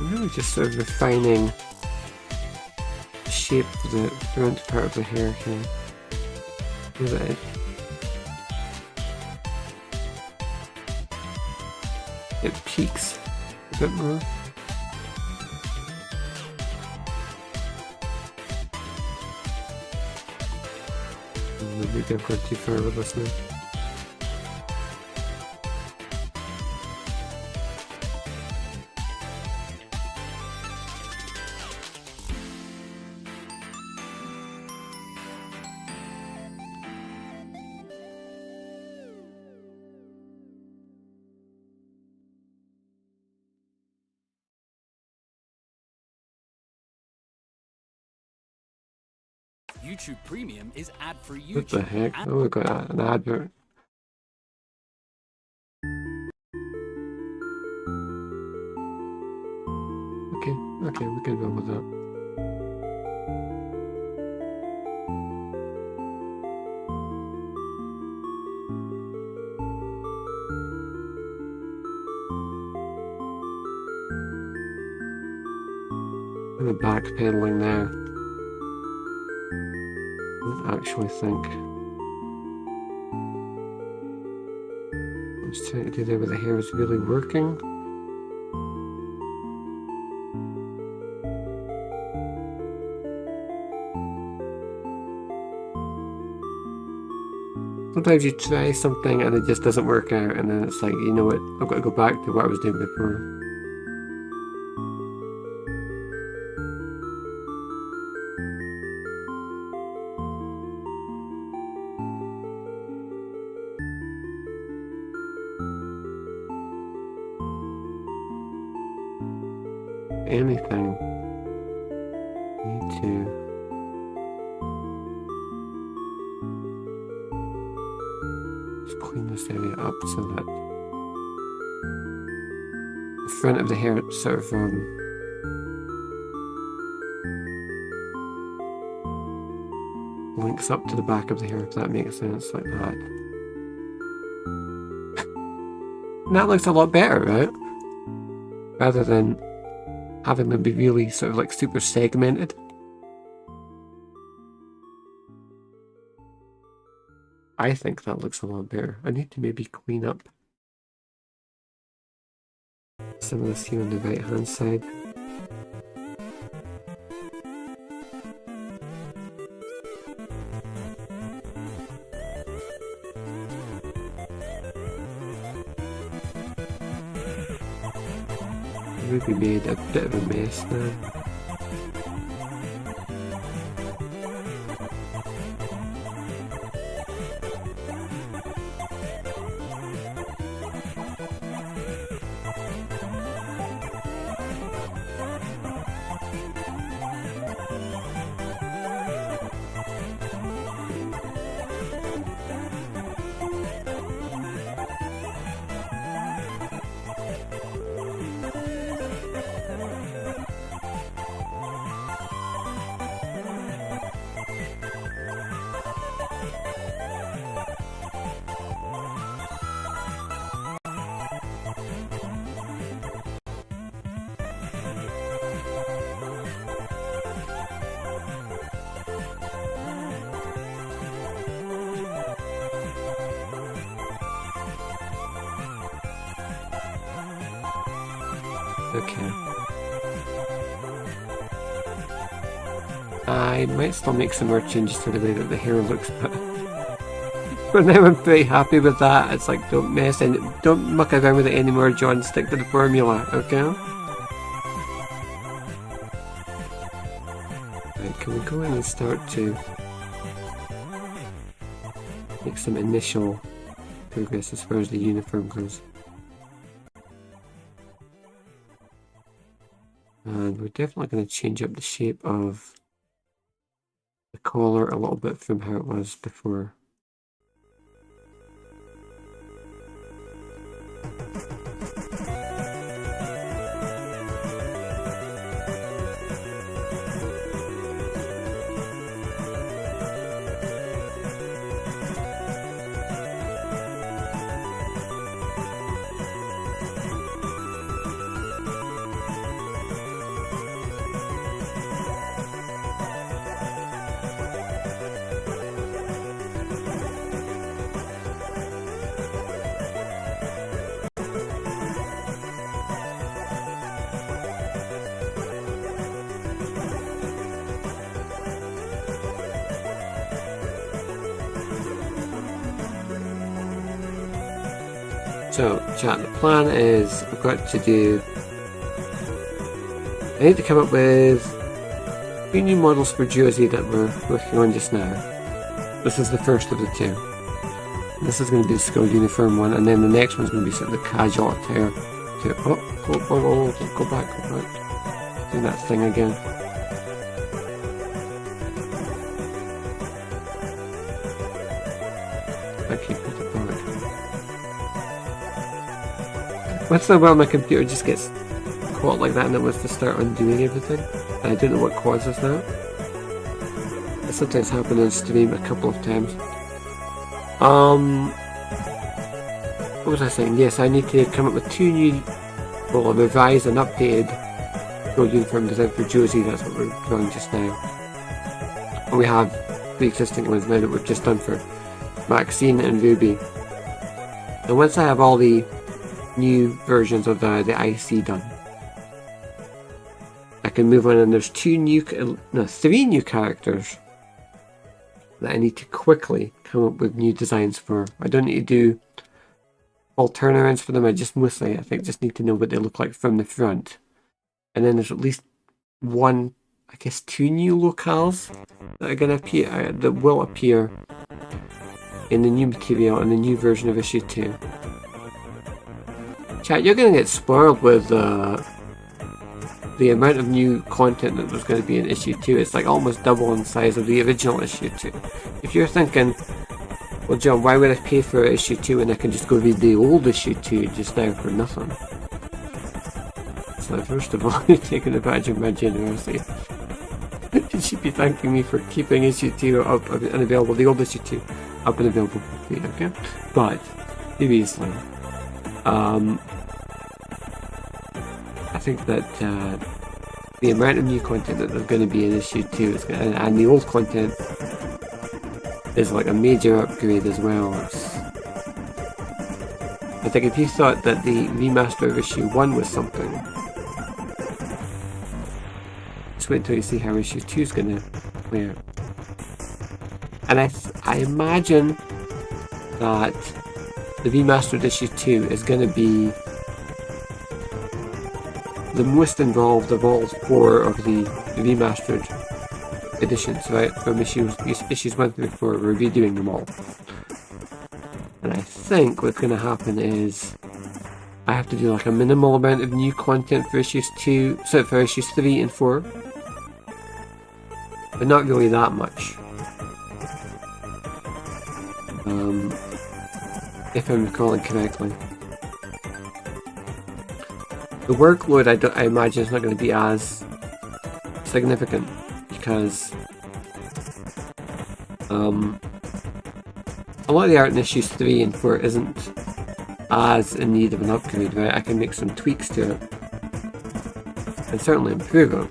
I'm really just sort of refining the shape of the front part of the hair here, so that it peaks a bit more. Maybe I've gone too far with this now. YouTube Premium is ad-free YouTube. What the heck? Oh, we've got an advert. Okay, we can go with that. I'm backpedaling now. I don't actually think I was trying to do there with the hair is really working. Sometimes you try something and it just doesn't work out, and then it's like, you know what, I've got to go back to what I was doing before. anything, need to just clean this area up so that the front of the hair sort of links up to the back of the hair, if that makes sense, like that. And that looks a lot better, right? Rather than having them be really sort of like super segmented. I think that looks a lot better. I need to maybe clean up some of this here on the right hand side. Maybe made a bit of a mess now. Okay. I might still make some more changes to the way that the hair looks, but for now I'm pretty happy with that. It's like, don't mess and don't muck around with it anymore, John. Stick to the formula, okay? Right, can we go in and start to make some initial progress as far as the uniform goes? And we're definitely going to change up the shape of the collar a little bit from how it was before. So, chat, the plan is I've got to do... I need to come up with 3 new models for Josie that we're working on just now. This is the first of the 2. This is going to be the school uniform one, and then the next one's going to be sort of the casual attire. Go back. Do that thing again. Okay, put it back. Once in a while my computer just gets caught like that and it wants to start undoing everything. And I don't know what causes that. It sometimes happens on stream a couple of times. What was I saying? Yes, I need to come up with 2 new, well, a revised and updated school uniform design for Josie. That's what we're doing just now. And we have the existing ones now that we've just done for Maxine and Ruby. And once I have all the new versions of the IC done, I can move on, and there's 3 new characters that I need to quickly come up with new designs for. I don't need to do all turnarounds for them. I just mostly, I think, just need to know what they look like from the front. And then there's at least 1, I guess 2 new locales that are going to appear, that will appear in the new material and the new version of issue 2. Chat, you're going to get spoiled with the amount of new content that there's going to be in issue 2, it's like almost double in size of the original issue 2. If you're thinking, well John, why would I pay for issue 2 when I can just go read the old issue 2 just now for nothing? So first of all, you're taking advantage of my generosity. You should be thanking me for keeping issue 2 up and available, the old issue 2 up and available for free, okay? But, seriously, I think that the amount of new content that there's going to be in issue 2 is and the old content is like a major upgrade as well. I think if you thought that the remaster of issue 1 was something, just wait until you see how issue 2 is going to play out. And I imagine that the remastered issue 2 is going to be the most involved of all 4 of the remastered editions, right? From issues 1 through 4, we're redoing them all. And I think what's going to happen is I have to do like a minimal amount of new content for issues 3 and 4, but not really that much. If I'm recalling correctly. The workload I imagine is not going to be as significant because a lot of the art in issues 3 and 4 isn't as in need of an upgrade, right? I can make some tweaks to it and certainly improve it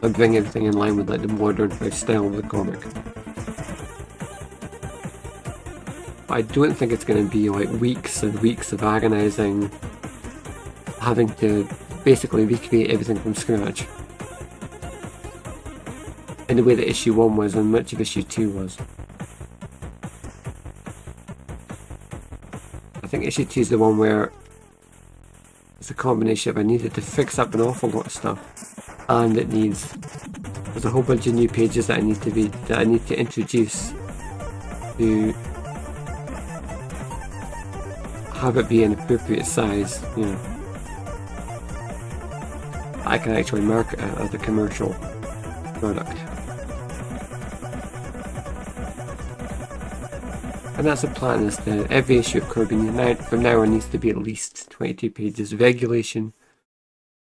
and bring everything in line with like the modern style of the comic. I don't think it's going to be like weeks and weeks of agonizing having to basically recreate everything from scratch in the way that issue 1 was and much of issue 2 was. I think issue 2 is the one where it's a combination of I needed to fix up an awful lot of stuff and there's a whole bunch of new pages that I need to read, that I need to introduce to have it be an appropriate size, you know. I can actually market it as a commercial product. And that's the plan, is that every issue of Corbie from now on needs to be at least 22 pages. Regulation,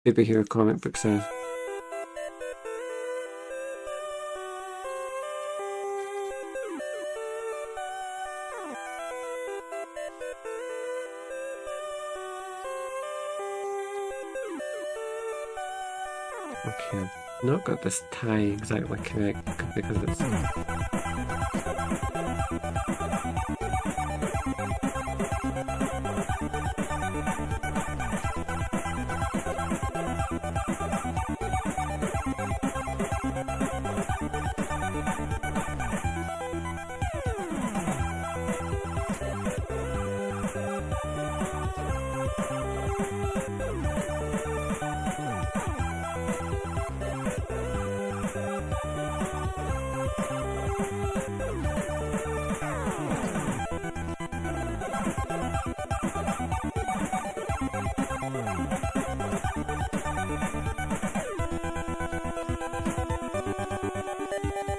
superhero comic book size. Okay, I've not got this tie exactly correct because it's...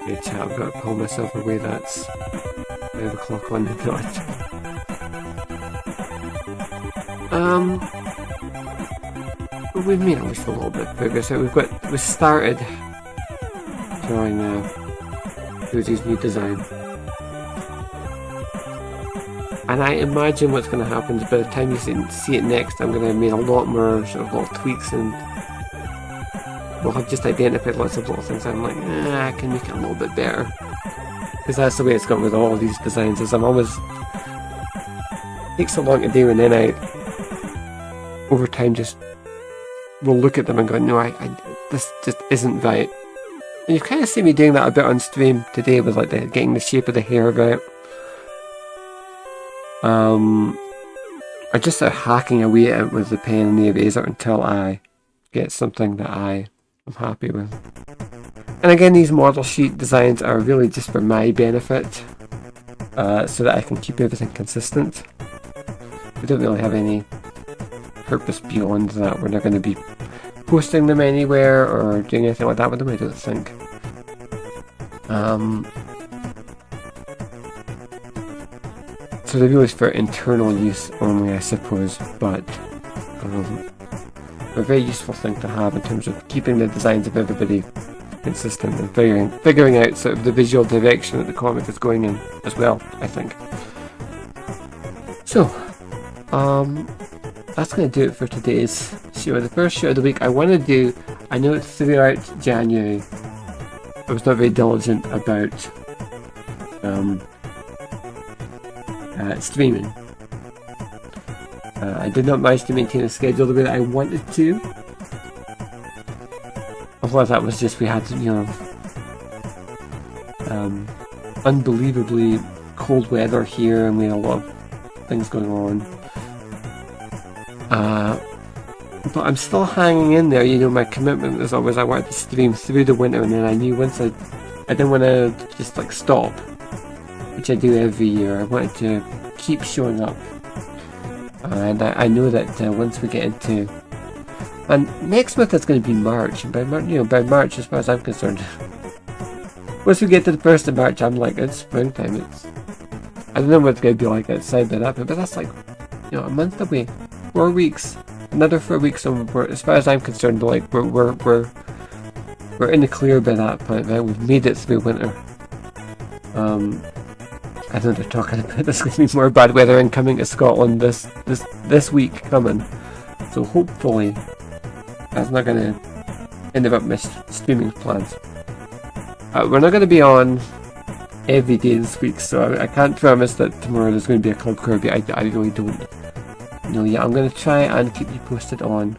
Okay, chat, I've got to pull myself away, that's 5 o'clock on the dot. Well, we've made at least a little bit of progress. So we started drawing Rosie's new design. And I imagine what's going to happen is by the time you see it next, I'm going to have made a lot more sort of little tweaks and we'll have just identified lots of little things. I'm like, I can make it a little bit better. Because that's the way it's gone with all these designs, is I'm always... It takes so long to do, and then I, over time, just will look at them and go, no, this just isn't right. And you've kind of seen me doing that a bit on stream today with like getting the shape of the hair right. I just start hacking away at it with the pen and the eraser until I get something that I am happy with. And again, these model sheet designs are really just for my benefit, so that I can keep everything consistent. We don't really have any purpose beyond that. We're not going to be posting them anywhere or doing anything like that with them, I don't think. So they're really for internal use only, I suppose, but a very useful thing to have in terms of keeping the designs of everybody consistent and figuring out sort of the visual direction that the comic is going in as well, I think. So, that's going to do it for today's show. The first show of the week I want to do, I know it's throughout January, I was not very diligent about streaming. I did not manage to maintain a schedule the way that I wanted to. A lot of that was just we had, unbelievably cold weather here and we had a lot of things going on. But I'm still hanging in there, my commitment is always I wanted to stream through the winter, and then I knew once I didn't want to just like stop, which I do every year. I wanted to keep showing up. And I know that once we get into... And next month it's going to be March, and by March, as far as I'm concerned, once we get to the 1st of March, I'm like, it's springtime. I don't know what it's going to be like outside by that point, but that's like, a month away. 4 weeks. Another 4 weeks, and as far as I'm concerned, like, we're in the clear by that point, right? We've made it through winter. I know they're talking about there's going to be more bad weather incoming to Scotland this week coming. So hopefully that's not going to end up my streaming plans. We're not going to be on every day this week, so I can't promise that tomorrow there's going to be a Club Kirby. I really don't know yet. I'm going to try and keep you posted on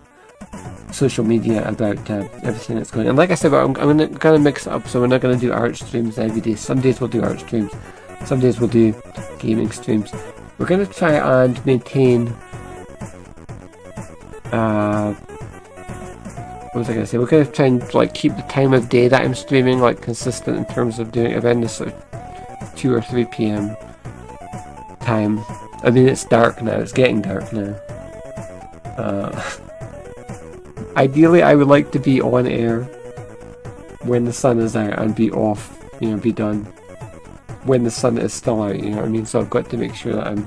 social media about everything that's going on. And like I said, I'm going to kind of mix it up, so we're not going to do art streams every day. Some days we'll do art streams. Some days we'll do gaming streams. We're going to try and maintain... what was I going to say? We're going to try and keep the time of day that I'm streaming consistent in terms of doing it around this 2 or 3 p.m. time. I mean, it's dark now. It's getting dark now. Ideally, I would like to be on air when the sun is out and be off, be done when the sun is still out, you know what I mean? So I've got to make sure that I'm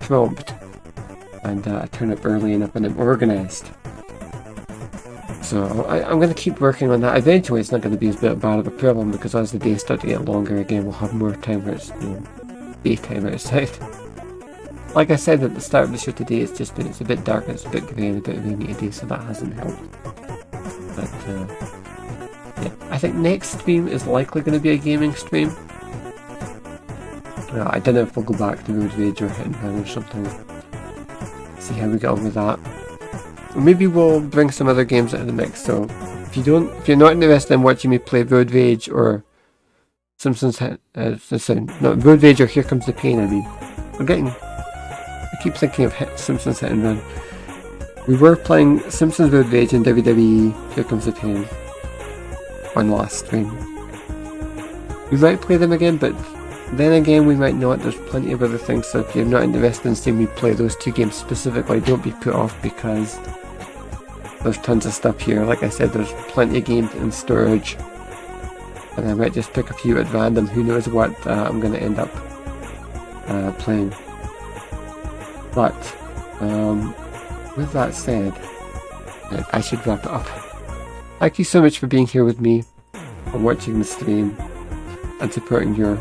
prompt and I turn up early enough and I'm organised. So I'm going to keep working on that. Eventually it's not going to be as bad of a problem because as the days start to get longer again, we'll have more time where it's daytime outside. Like I said at the start of the show today, it's a bit dark, it's a bit grey and a bit rainy today, so that hasn't helped. But yeah, I think next stream is likely going to be a gaming stream. I don't know if we'll go back to Road Rage or Hitman or something. See how we get on with that. Or maybe we'll bring some other games into the mix. So if you're not interested in watching me play Road Rage or Simpsons, not Road Rage or Here Comes the Pain. I keep thinking of Simpsons Hit and Run. We were playing Simpsons Road Rage and WWE Here Comes the Pain on last stream. We might play them again, but then again we might not. There's plenty of other things, so if you're not interested in seeing me play those two games specifically, don't be put off because there's tons of stuff here. Like I said, there's plenty of games in storage, and I might just pick a few at random. Who knows what I'm going to end up playing. But with that said, I should wrap it up. Thank you so much for being here with me and watching the stream and supporting your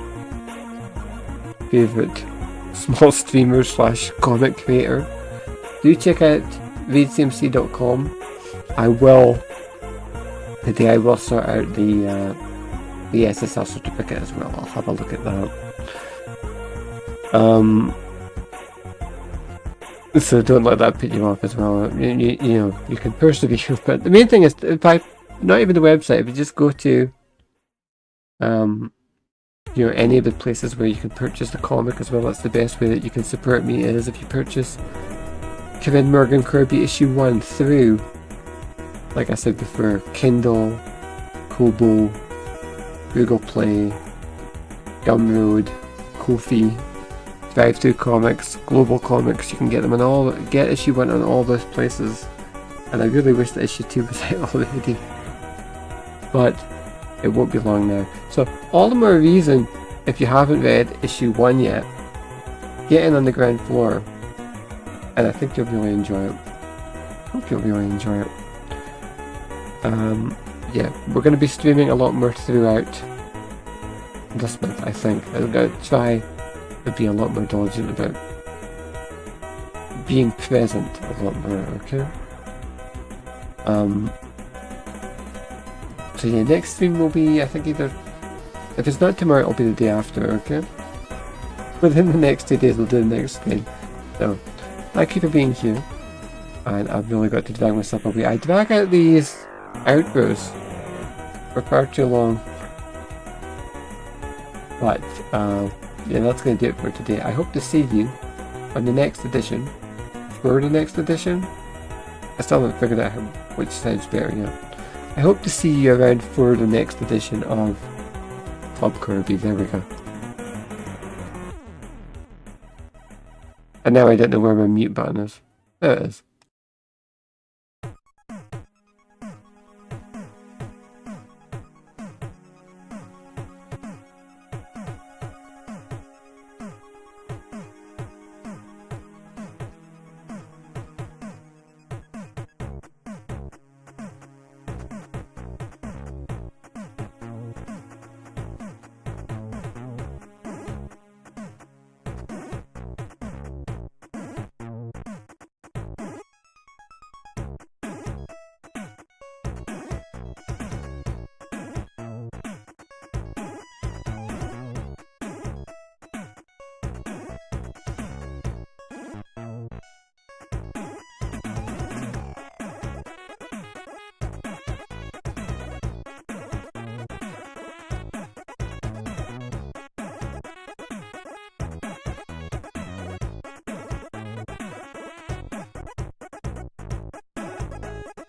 favourite small streamer / comic creator. Do check out readcmc.com. Today I will sort out the SSL certificate as well. I'll have a look at that. So don't let that put you off as well. You can persevere. But the main thing is, not even the website, if you just go to any of the places where you can purchase the comic as well. That's the best way that you can support me, is if you purchase Kevin Morgan Kirby issue 1 through, like I said before, Kindle, Kobo, Google Play, Gumroad, Ko-fi, Drive-Thru Comics, Global Comics. You can get them on get issue 1 on all those places. And I really wish that issue 2 was out already. But it won't be long now. So all the more reason, if you haven't read issue 1 yet, get in on the ground floor. And I think you'll really enjoy it. Hope you'll really enjoy it. Yeah, we're going to be streaming a lot more throughout this month, I think. I'm going to try to be a lot more diligent about being present a lot more, okay? So yeah, next stream will be, I think either, if it's not tomorrow, it'll be the day after, okay? Within the next 2 days, we'll do the next stream. So, thank you for being here. And I've really got to drag myself away. I drag out these outros for far too long. But, yeah, that's going to do it for today. I hope to see you on the next edition. For the next edition? I still haven't figured out which sounds better yet. I hope to see you around for the next edition of Club Kirby. There we go. And now I don't know where my mute button is. There it is.